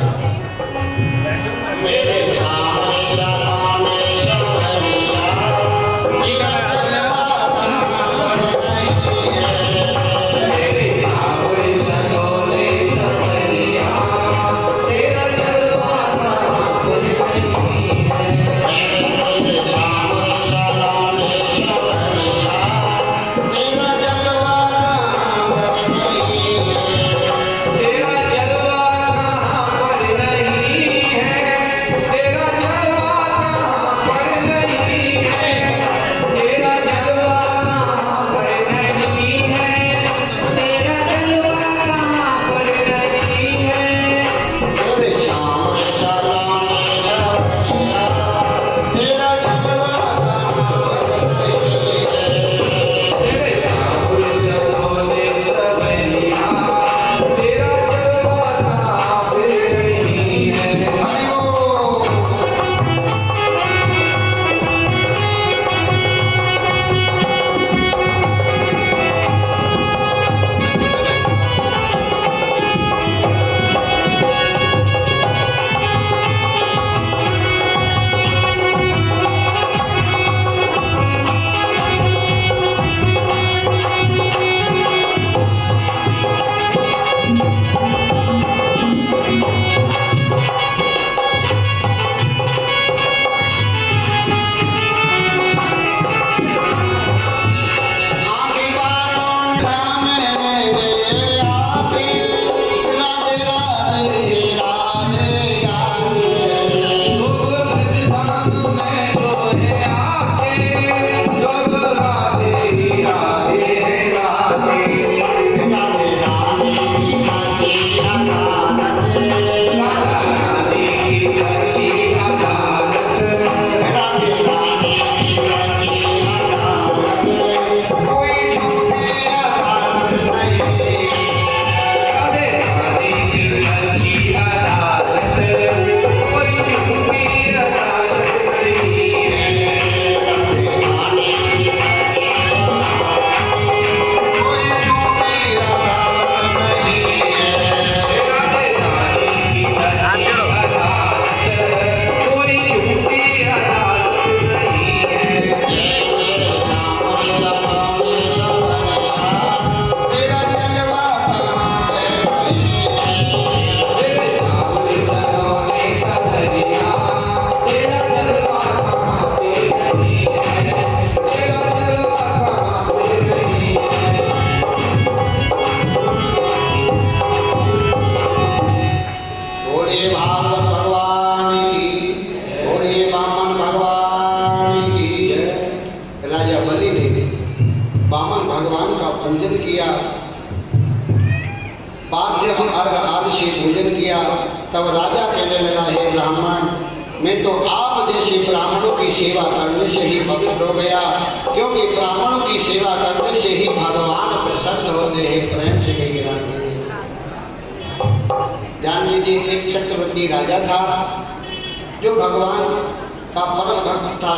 मेरे सामने सलोने सवैया तेरा जलवा कहाँ पर नहीं है। मेरे श्याम सलोने सवैया तेरा जलवा कहाँ पर नहीं है। मेरे सामने सलोने सवैया तेरा जलवा भोजन किया, पाद्य अर्घ आदि से भोजन किया, तब राजा कहने लगा, हे ब्राह्मण, मैं तो आप जैसे ब्राह्मणों की सेवा करने से ही पवित्र हो गया, क्योंकि ब्राह्मणों की सेवा करने से ही भगवान प्रसन्न होते हैं। प्रेम से कहिए राधे। जान लीजिए, एक चक्रवर्ती राजा था जो भगवान का परम भक्त था।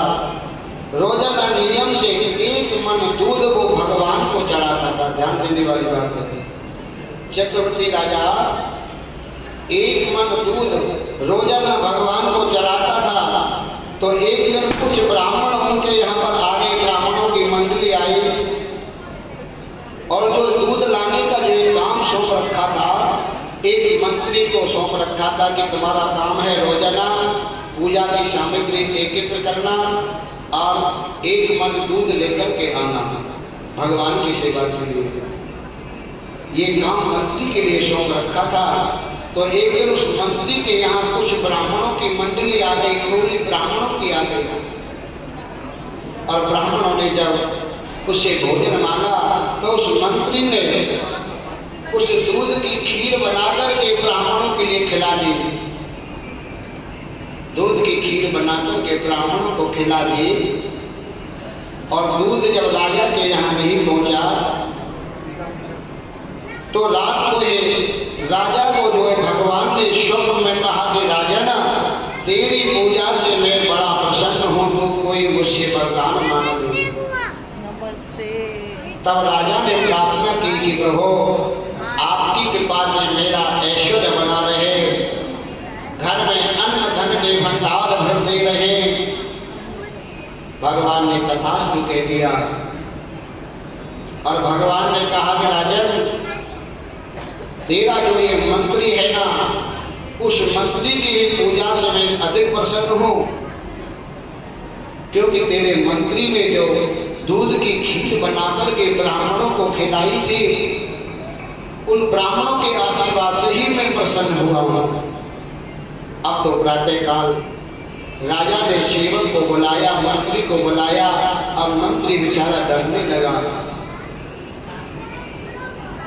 रोजाना नियम से एक मन दूध को भगवान को चढ़ाता था। ध्यान देने वाली बात है, चक्रवर्ती राजा एक मन दूध रोजाना भगवान को चढ़ाता था। तो एक दिन कुछ ब्राह्मण उनके यहाँ पर आ गए, ब्राह्मणों की मंडली आई, और जो दूध लाने का जो एक काम सौंप रखा था, एक मंत्री को सौंप रखा था कि तुम्हारा काम है रोजाना पूजा की सामग्री एकत्र करना और एक मन दूध लेकर के आना भगवान की सेवा के लिए। ये काम मंत्री के लिए सौंप रखा था। तो एक दिन उस मंत्री के यहाँ कुछ ब्राह्मणों की मंडली आ गई, टोली ब्राह्मणों की आ गई, और ब्राह्मणों ने जब उससे भोजन मांगा तो उस मंत्री ने उस दूध की खीर बनाकर के ब्राह्मणों के लिए खिला दी। दूध की खीर बनाकर के ब्राह्मणों को खिला दी, और दूध जब राजा के यहाँ नहीं पहुंचा तो रात को राजा को जो है भगवान ने स्वप्न में कहा कि राजा ना, तेरी पूजा से मैं बड़ा प्रसन्न हूँ, तो कोई मुझसे वरदान मांग ले। तब राजा ने प्रार्थना की कि प्रभु, आपकी कृपा से मेरा ऐश्वर्य बना रहे, घर में अन्न धन के भंडार भरते रहे। भगवान ने तथास्तु कह दिया, और भगवान ने कहा कि राजन, तेरा जो ये मंत्री है ना, उस मंत्री की पूजा से मैं अधिक प्रसन्न हूँ, क्योंकि तेरे मंत्री ने जो दूध की खीर बनाकर के ब्राह्मणों को खिलाई थी, उन ब्राह्मणों के आशीर्वाद से ही मैं प्रसन्न हुआ हूँ। अब तो प्रातः काल राजा ने सेवक को बुलाया, मंत्री को बुलाया, अब मंत्री बेचारा डरने लगा।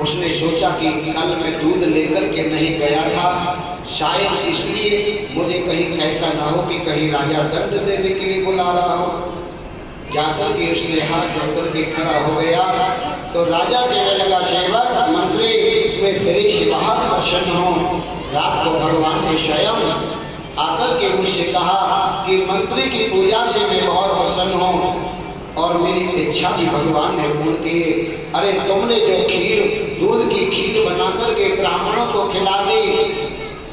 उसने सोचा कि कल मैं दूध लेकर के नहीं गया था, शायद इसलिए मुझे कहीं ऐसा ना हो कि कहीं राजा दंड देने के लिए बुला रहा हो। जाकर के उसने हाथ जोड़कर के खड़ा हो गया। तो राजा कहने लगा, सेवक मंत्री, मैं तेरे से बहुत प्रसन्न हूँ। रात को भगवान ने स्वयं आकर के मुझसे कहा कि मंत्री की पूजा से मैं बहुत प्रसन्न हूँ, और मेरी इच्छा भी भगवान ने पूर्ण की। अरे तुमने जो खीर, दूध की खीर बनाकर के ब्राह्मणों को खिला दी,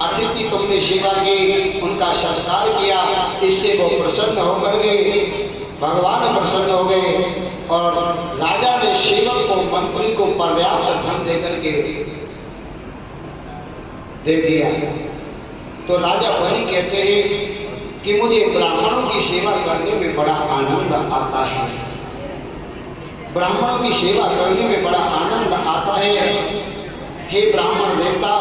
अतिथि तुमने सेवा की, उनका सत्कार किया, इससे वो प्रसन्न होकर गए, भगवान प्रसन्न हो गए, और राजा ने सेवक को, मंत्री को पर्याप्त धन देकर के दे दिया। तो राजा बलि कहते हैं कि मुझे ब्राह्मणों की सेवा करने में बड़ा आनंद आता है, ब्राह्मणों की सेवा करने में बड़ा आनंद आता है। हे ब्राह्मण देवता,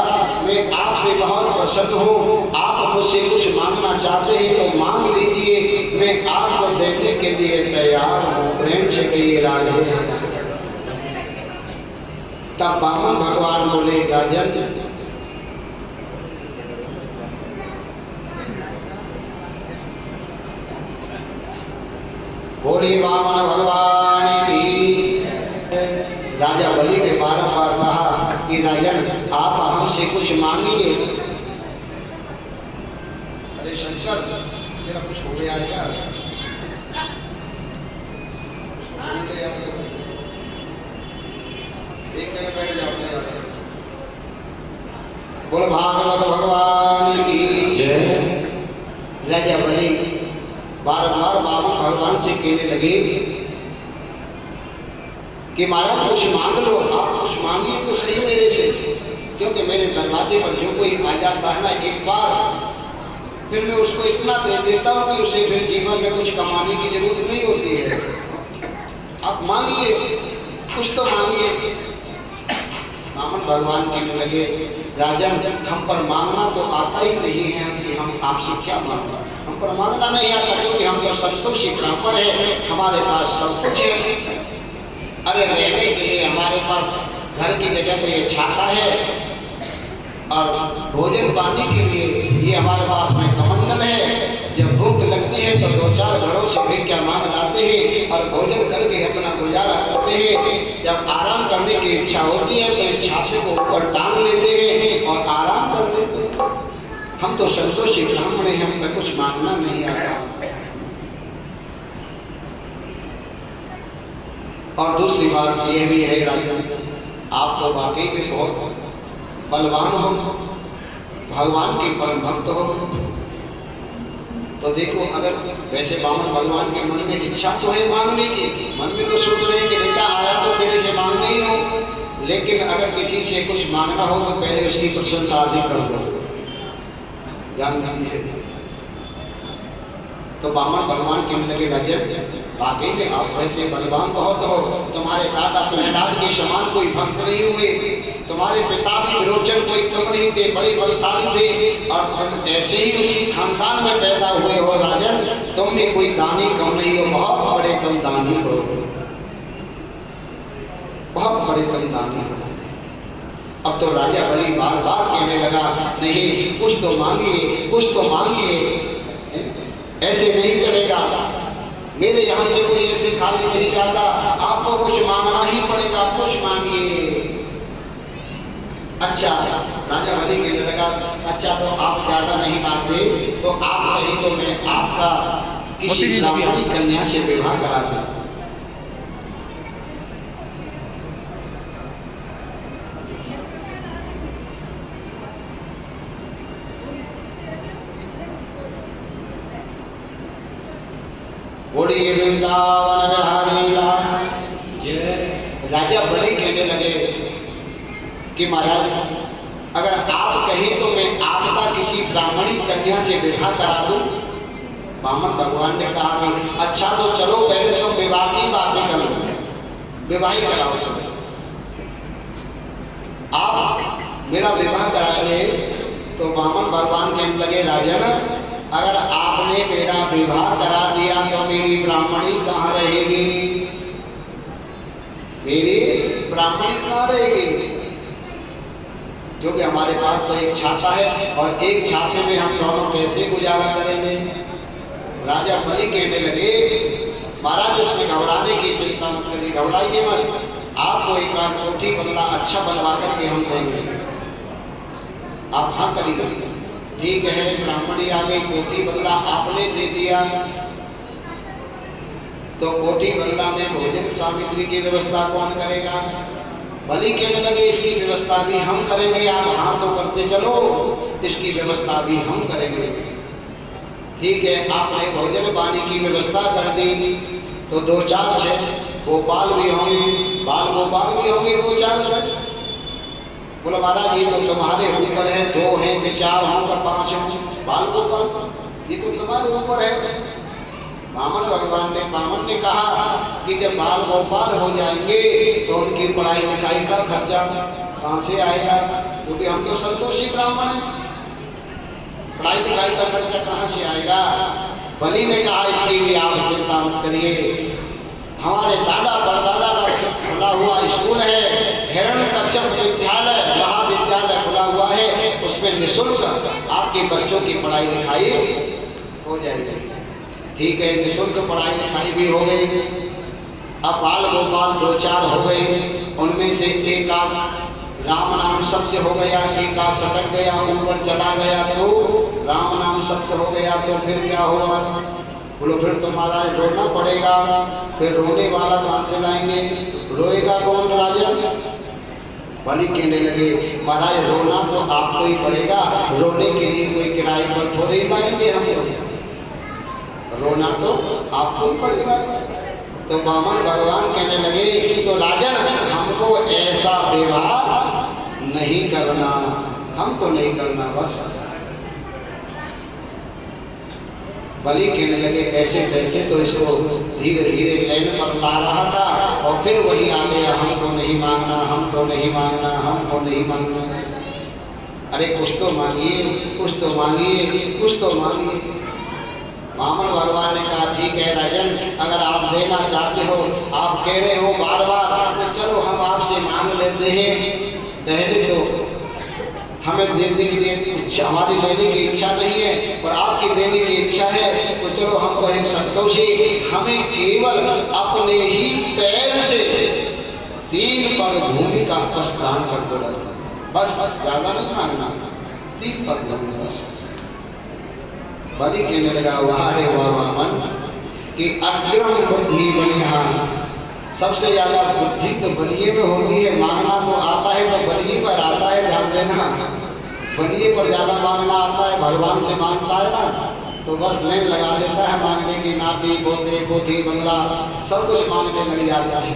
मैं आपसे बहुत प्रसन्न हूँ, आप मुझसे कुछ मांगना चाहते हैं तो मांग लीजिए, मैं आपको देने के लिए तैयार हूँ। प्रेम से कहिए राधे। तब बामन भगवान बोले, राजन, बोले वामन भगवान की। राजा बलि ने बारंबार कहा कि राजन, आप हमसे कुछ मांगिए। अरे शंकर, तेरा कुछ हो गया क्या? एक जगह बैठ जाओ। बोल भागवत भगवान की जय। राजा बलि बारंबार भगवान से कहने लगे कि महाराज कुछ मांग लो, आप कुछ मांगिए तो सही मेरे से, क्योंकि मेरे दरवाजे पर जो कोई आ जाता है ना एक बार, फिर मैं उसको इतना दे देता हूँ कि उसे फिर जीवन में कुछ कमाने की जरूरत नहीं होती है। आप मांगिए, कुछ तो मांगिए। बामन भगवान कहने लगे, राजन, हम पर मांगना तो आता ही नहीं है कि हम आपसे क्या मांगना, हम पर मांगना नहीं आता, क्योंकि हम तो संतोषी ब्राह्मण है, हमारे पास सब कुछ है। अरे रहने के लिए हमारे पास घर की जगह पे ये छाता है और भोजन पानी के लिए ये हमारे पास में कमंडल है। जब भूख लगती है तो दो चार घरों से भिक्षा मांग लाते हैं और भोजन करके अपना गुजारा करते हैं। जब आराम करने की इच्छा होती है तो इस छाते को ऊपर टांग लेते हैं और आराम कर लेते हैं। हम तो संतोषी ब्राह्मण हैं, हमें कुछ मांगना नहीं आता। और दूसरी बात यह भी है राजन, आप तो वाकई में बहुत बलवान हो, भगवान के परम भक्त हो। तो देखो, अगर वैसे बामन भगवान के मन में इच्छा तो है मांगने की, मन में तो सोच रहे हैं कि बेटा आया तो तेरे से मांगने ही हो, लेकिन अगर किसी से कुछ मांगना हो तो पहले उसकी प्रशंसा अधिक कर दो, ध्यान दीजिए। तो बामन भगवान कहने लगे राजन, वाकई में आप वैसे बलवान बहुत हो। तुम्हारे दादा प्रहलाद के समान कोई भक्त नहीं हुए, तुम्हारे पिता भी विरोचन कोई कम नहीं थे, बड़े बलशाली थे और तुम ऐसे ही उसी खानदान में पैदा हुए हो राजन। तुम भी कोई दानी कम नहीं हो, बहुत बड़े तुम दानी हो, बहुत बड़े तुम दानी हो। अब तो राजा बलि बार बार कहने लगा, नहीं कुछ तो मांगिए, कुछ तो मांगिए, ऐसे नहीं चलेगा, मेरे यहाँ से कोई ऐसे खाली नहीं जाता, आपको कुछ मांगना ही पड़ेगा, कुछ मांगिए। अच्छा, राजा बलि कहने लगा, अच्छा तो आप ज्यादा नहीं मांगते तो आप कहीं तो मैं आपका किसी ब्राह्मणी कन्या से विवाह करा दूं। बोलिए वृंदावन बिहारी लाल जय। राजा बलि कहने लगे कि महाराज, अगर आप कहें तो मैं आपका किसी ब्राह्मणी कन्या से विवाह करा दूं। बामन भगवान ने कहा कि अच्छा तो चलो, पहले तो विवाह की बातें करो, विवाह ही कराओ। आप मेरा विवाह कराएंगे तो बामन भगवान कहने लगे, राजन अगर आपने मेरा विवाह करा दिया तो मेरी ब्राह्मणी कहाँ रहेगी, मेरी ब्राह्मणी कहाँ रहेगी? क्योंकि हमारे पास तो एक छाता है और एक छाते में हम दोनों कैसे गुजारा करेंगे। राजा बलि कहने लगे, महाराज इसमें घबराने की चिंता मत करिए, घबराइए मत, आपको एक बार कोठी बंगला अच्छा बनवा करके हम देंगे, आप हाँ करिए। ठीक है, ब्राह्मणी आ गई, कोठी बंगला आपने दे दिया तो कोठी बंगला में भोजन सामग्री की व्यवस्था कौन करेगा? बलि कहने लगे, इसकी व्यवस्था भी हम करेंगे, आप हाँ तो करते चलो, इसकी व्यवस्था भी हम करेंगे। ठीक है, आपने भोजन पानी की व्यवस्था कर दी तो दो चार छह गोपाल भी होंगे, बाल गोपाल भी होंगे, दो चार। बोला महाराज ये तो तुम्हारे ऊपर है, दो हैं कि चार हों कि पांच हों, बाल गोपाल ये तो तुम्हारे ऊपर है। बामन ने कहा कि जब बाल गोपाल हो जाएंगे तो उनकी पढ़ाई लिखाई का खर्चा कहाँ से आएगा? क्योंकि हम तो संतोषी ब्राह्मण हैं, पढ़ाई लिखाई का खर्चा कहाँ से आएगा? बलि ने कहा इसके लिए आप चिंता मत करिए, हमारे दादा परदादा का खुला हुआ स्कूल है, हिरण्यकश्यप विद्यालय महाविद्यालय खुला हुआ है, उसमें निःशुल्क आपके बच्चों की पढ़ाई लिखाई हो जाएगी। ठीक है, निःशुल्क पढ़ाई लिखाई भी हो गई। अब बाल गोपाल दो चार हो गए, उनमें से एक राम नाम सत्य हो गया, एक सटक गया, ऊपर चला गया, तो राम नाम सत्य हो गया। तो फिर क्या हुआ? बोलो फिर तो महाराज रोना पड़ेगा, फिर रोने वाला कहाँ से लाएंगे? रोएगा कौन राजा? बलि कहने लगे, महाराज रोना तो आपको ही पड़ेगा, रोने के लिए कोई किराए पर थोड़े ही पाएंगे हम, रोना तो आपको ही पड़ेगा। तो बामन भगवान कहने लगे, तो राजन हमको ऐसा विवाह नहीं करना, हमको नहीं करना बस। बलि कहने लगे, ऐसे जैसे तो इसको धीरे धीरे लाइन पर ला रहा था और फिर वही आ गया, हमको नहीं मांगना, हमको नहीं मांगना, हमको नहीं मांगना। अरे कुछ तो मांगिए, कुछ तो मांगिए, कुछ तो मांगिए। बामन भगवान ने कहा ठीक है राजन, अगर आप देना चाहते हो, आप कह रहे हो बार बार, तो चलो हम आपसे मांग लेते हैं। पहले तो हमें देने के लिए इच्छा, हमारी लेने की इच्छा नहीं है और आपकी देने की इच्छा है, तो चलो हम कहें संतोषी, हमें केवल अपने ही पैर से 3 पग भूमि का प्रस्थान कर दो राजन, बस ज्यादा नहीं मांगना, 3 पग भूमि बस। बलि कहने लगा वाह रे वाह वामन कि अग्रम बुद्धि बलिहा, सबसे ज्यादा बुद्धि तो बलिए में होती है, मांगना तो आता है तो बलिए पर आता है, ध्यान देना, बलिए पर ज्यादा मांगना आता है, भगवान से मांगता है ना तो बस लाइन लगा देता है मांगने की, नाती पोते कोठी बंगला सब कुछ मांगने लग जाता है।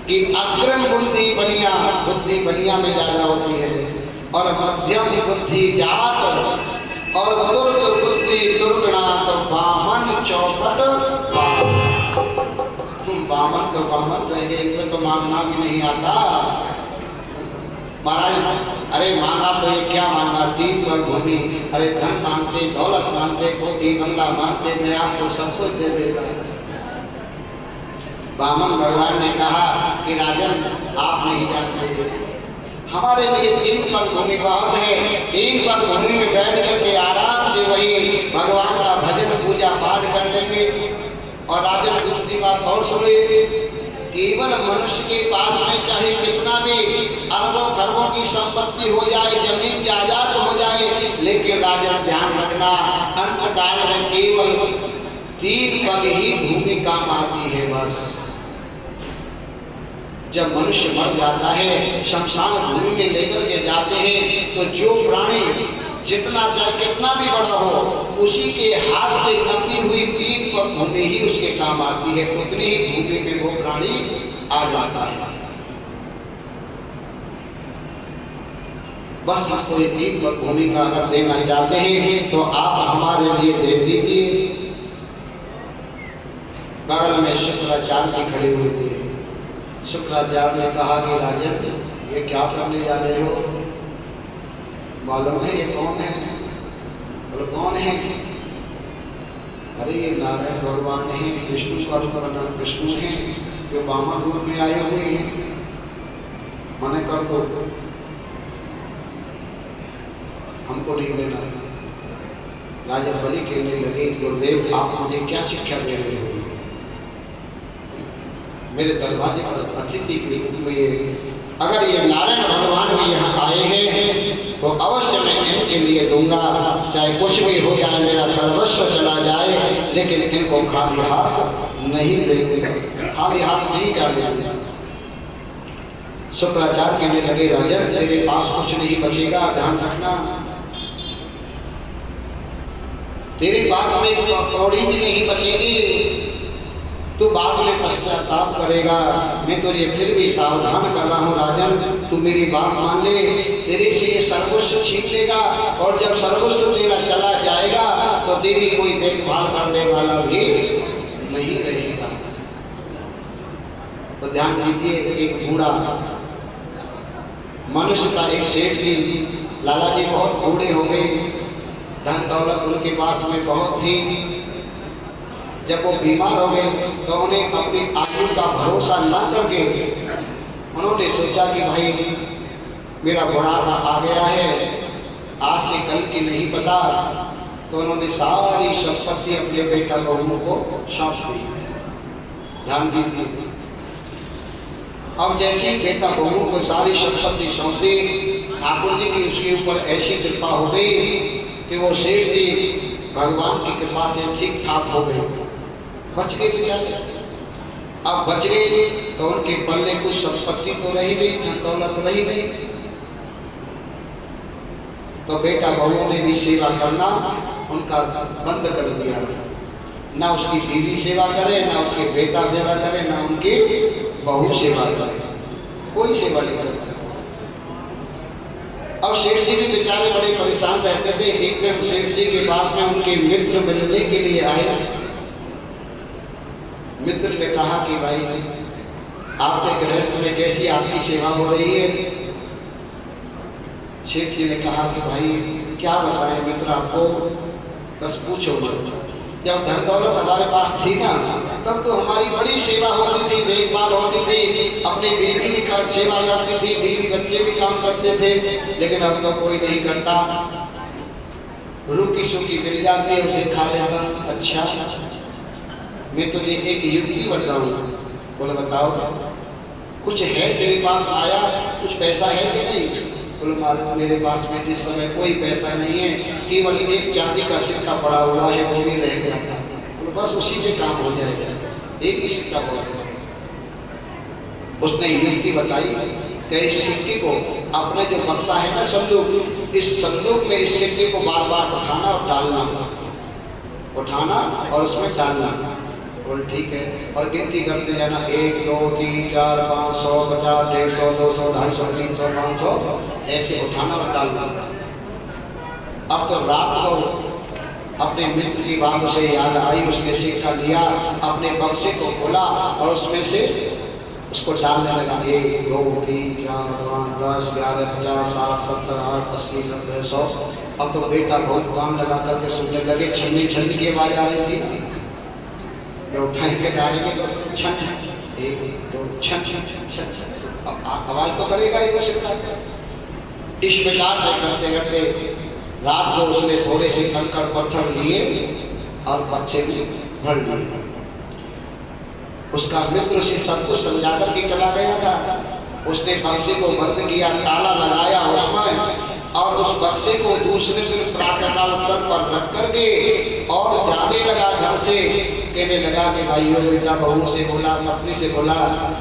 कि अग्रम बुद्धि बलिया, बुद्धि बलिया में ज्यादा होती है, और मध्यम बुद्धि जाट, और दुर्ग बुद्धि दुर्गुणा, तो बामन चौपट बामन तो बामन रह गए, इनमें तो मांगना भी नहीं आता महाराज। अरे मांगा तो ये क्या मांगा, 3 पग भूमि, अरे धन मांगते, दौलत मांगते, कोठी बंगला मांगते, मैं आपको सब कुछ दे देता। बामन भगवान ने कहा कि राजन आप नहीं जानते, हमारे लिए 3 पग भूमि बहुत है, 3 पग भूमि में बैठ करके आराम से वही भगवान का भजन पूजा पाठ कर लेंगे। और राजन दूसरी बात और सुने, केवल मनुष्य के पास में चाहे कितना भी अरबों खरबों की संपत्ति हो जाए, जमीन जायदाद हो जाए, लेकिन राजन ध्यान रखना अंत काल में केवल 3 पग ही भूमि काम आती है बस। जब मनुष्य मर जाता है, शमशान भूमि में लेकर के जाते हैं, तो जो प्राणी जितना चाहे कितना भी बड़ा हो, उसी के हाथ से नपी हुई 3 पग भूमि ही उसके काम आती है, उतनी ही भूमि में वो प्राणी आ जाता है। बस हमको ये 3 पग भूमि का अगर देना चाहते हैं तो आप हमारे लिए दे दीजिए। बगल में शुक्राचार्य जी खड़े हुए थे। शुक्राचार्य ने कहा कि राजन ये क्या करने जा रहे हो, मालूम है ये कौन है? बोले कौन है? अरे ये नारायण भगवान है, विष्णु स्वरूप विष्णु है, जो वामन रूप में आए हुए हैं, मने कर दो, हमको नहीं देना। राजा बलि कहने लगे गुरुदेव आप मुझे क्या शिक्षा दे रहे हो, मेरे दरवाजे पर अतिथि के रूप में अगर ये नारायण भगवान भी यहाँ आए हैं तो अवश्य मैं इनके लिए दूंगा, चाहे कुछ भी हो जाए, मेरा सर्वस्व चला जाए, लेकिन इनको खाली हाथ नहीं देंगे, खाली हाथ नहीं जाने। शुक्राचार्य कहने लगे राजन तेरे पास कुछ नहीं बचेगा, ध्यान रखना, तेरे पास में कौड़ी भी नहीं बचेगी, तू बाद में पश्चाताप करेगा। मैं तुझे फिर भी सावधान कर रहा हूँ राजन, तू मेरी बात मान ले, तेरे से ये सर्वस्व छीन लेगा, और जब सर्वस्व तेरा चला जाएगा तो तेरी कोई देखभाल करने वाला भी नहीं रहेगा। तो ध्यान दीजिए, एक बूढ़ा मनुष्य का एक सेठ जी, लाला जी बहुत बूढ़े हो गए, धन दौलत उनके पास में बहुत थी। जब वो बीमार हो गए तो उन्हें अपनी आयु का भरोसा न करके उन्होंने सोचा कि भाई मेरा बुढ़ापा आ गया है, आज से कल की नहीं पता, तो उन्होंने सारी संपत्ति अपने बेटा बहू को सौंप दी। ध्यान दीजिए, अब जैसे ही बेटा बहू को सारी संपत्ति सौंप दी, ठाकुर जी की उसके ऊपर ऐसी कृपा हो गई कि वो सेठ जी भगवान की कृपा से ठीक ठाक हो गए, बच गए बेचारे। अब बच गए तो उनके पल्ले कुछ संपत्ति तो रही नहीं, धन दौलत रही नहीं, तो बेटा बहुओं ने भी सेवा करना उनका बंद कर दिया। ना उसकी बीवी सेवा करे, ना उसके बेटा सेवा करे, ना उनकी बहू सेवा करे, कोई सेवा नहीं करता। अब सेठ जी भी बेचारे बड़े परेशान रहते थे। एक दिन सेठ जी के पास में उनके मित्र मिलने के लिए आए। मित्र ने कहा कि भाई आपके गृहस्थ में कैसी आपकी सेवा हो रही है? सेठ जी ने कहा कि भाई क्या बताएं मित्र आपको, बस पूछो मत। जब धन दौलत हमारे पास थी ना, तब तो हमारी बड़ी सेवा होती थी, देखभाल होती थी, अपनी बीवी की सेवा करती थी, बीवी बच्चे भी काम करते थे। लेकिन अब तो कोई नहीं करता, रूखी सूखी मिल जाती है, उसे खा लेता। अच्छा, मैं तुझे एक युक्ति बताऊं। बोले बताओ। कुछ है तेरे पास आया, कुछ पैसा है कि नहीं? बोले मालूम मेरे पास में इस समय कोई पैसा नहीं है, केवल एक चांदी का सिक्का पड़ा हुआ है, वो भी रह गया था। बोले बस उसी से काम हो जाएगा, एक ही सिक्का पड़ा हुआ। उसने युक्ति बताई कि इस सिक्के को अपने जो बक्सा है ना संदूक, इस संदूक में इस सिक्के को बार बार उठाना और डालना, उठाना और उसमें डालना। बोल ठीक है, और गिनती करते जाना, 1 2 3 4 5 100 50 150 200 250 300 500 ऐसे उठाना और डालना। अब तो रात को अपने मित्र की बात उसे याद आई, उसने सिक्का लिया, अपने बक्से को खोला और उसमें से उसको डालने लगा। 1 2 3 4 5 10 11 50 60 70 80 90 100। अब तो बेटा बहुत काम लगा करके सुनने लगे, छन्नी छन्नी की आवाज आ रही थी। जो उठाई के डालेंगे तो छन 1 2 छन छन, अब आवाज तो करेगा ही वो सिक्का। इस प्रकार से करते करते रात को उसने थोड़े से कंकड़ पत्थर लिए और बक्से में भर लिए। उसका मित्र उसे सब कुछ समझा करके चला गया था। उसने बक्से को बंद किया, ताला लगाया उसमें, और उस बक्से को दूसरे दिन प्रातःकाल सर पर रख करके और जाने लगा घर से। कहने लगा कि भाइयों, बेटा बहू से बोला, पत्नी से बोला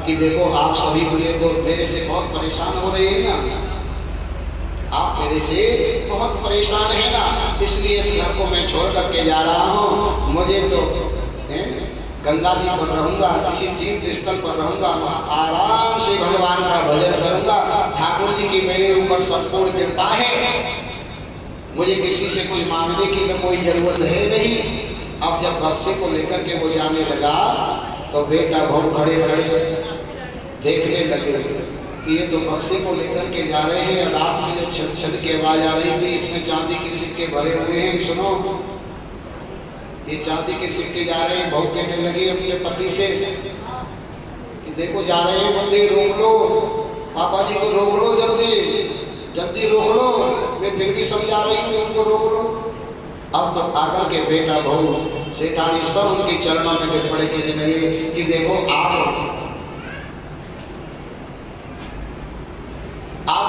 कि देखो आप सभी मेरे से बहुत परेशान हो रहे हैं ना, आप मेरे से बहुत परेशान है ना, इसलिए इस घर को मैं छोड़ करके जा रहा हूँ। मुझे तो गंगा जी पर रहूंगा, किसी तीर्थ स्थल पर रहूंगा, वहाँ आराम से भगवान का भजन करूंगा। ठाकुर जी की मेरे ऊपर संपूर्ण कृपा है, मुझे किसी से कुछ मांगने की तो कोई जरूरत है नहीं। अब जब बक्से को लेकर के वो जाने लगा तो बेटा बहुत खड़े खड़े देखने लगे कि ये तो बक्से को लेकर के जा रहे हैं, और रात में जो छन छन की आवाज आ रही थी, इसमें चांदी के सिक्के भरे हुए हैं। सुनो, ये चांदी के सिक्के जा रहे हैं। बहू कहने लगी अपने पति से कि देखो जा रहे हैं मंदिर, रोक लो, पापा जी को रोक लो, जल्दी जल्दी रोक लो। मैं फिर भी समझा रही हूँ उनको रोक लो। अब तो आकर के बेटा बहू सेठानी सब उनके चरणों में गिर पड़े, कहने लगे कि देखो आप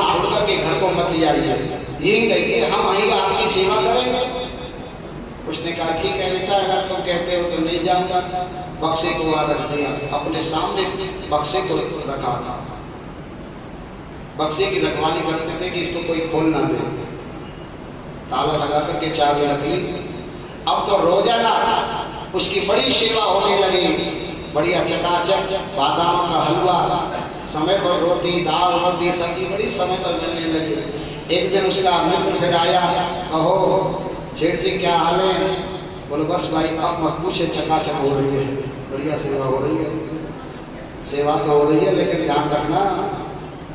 छोड़ करके घर को मत जाइए, यही रहिए, हम वहीं आपकी सेवा करेंगे। उसने कहा ठीक है बेटा, अगर तुम कहते हो तो नहीं जाऊंगा। बक्से को वहां रख दिया, अपने सामने बक्से को रखा। बक्से की रखवाली करते थे कि इसको कोई खोल ना दे, ताला लगा करके चाबी रख ली। अब तो रोजाना उसकी बड़ी सेवा होने लगी, बढ़िया चकाचक बादाम का हलवा, समय पर रोटी दाल रोटी सब्जी बड़ी समय पर मिलने लगी। एक दिन उसका मित्र फिर आया, कहो जेठ जी क्या हाल है? बोलो बस भाई अब मत पूछे, चकाचक हो रही है, बढ़िया सेवा हो रही है। सेवा तो हो रही है, लेकिन ध्यान रखना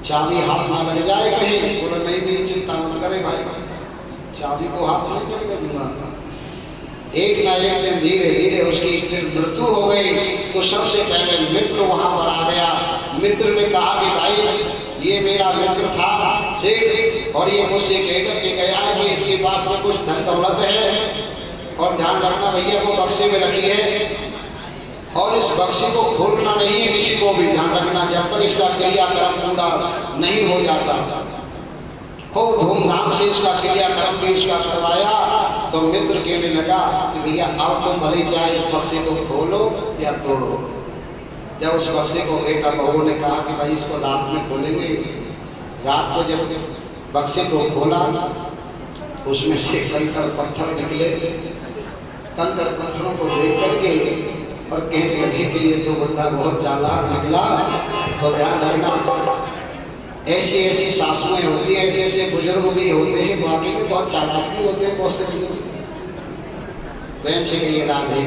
चाबी हाथ ना लग जाए कहीं। बोलो नहीं नहीं चिंता मत करे भाई, चाबी को हाथ नहीं लगने दूंगा। एक ना एक दिन धीरे धीरे उसकी मृत्यु हो गई। तो सबसे पहले मित्र वहां पर आ गया। मित्र ने कहा कि भाई ये मेरा मित्र था सेठ, और ये मुझसे कह करके गया है कि इसके पास में कुछ धन दौलत है, और ध्यान रखना भैया वो बक्से में रखी है, और इस बक्से को खोलना नहीं है किसी को भी। ध्यान रखना, जब तक इसका क्रियाक्रम पूरा नहीं हो जाता। खूब धूमधाम से इसका क्रियाक्रम भी उसका करवाया। तो मित्र कहने लगा कि भैया अब तुम भले चाहे इस बक्से को खोलो या तोड़ो। जब उस बक्से को बेटा बहू ने कहा कि भाई इसको रात में खोलेंगे, रात को जब बक्से को खोला उसमें से कंकड़ पत्थर निकले। कंकड़ पत्थरों को देख करके और कहने लगे कि ये तो बंदा बहुत चालाक निकला। तो ध्यान रखना, ऐसी ऐसी सासुएं होती हैं, ऐसे ऐसे बुजुर्ग भी होते हैं, वाकई में बहुत चालाक भी होते हैं। बहुत से बुजुर्ग प्रेम से कहिए राधे।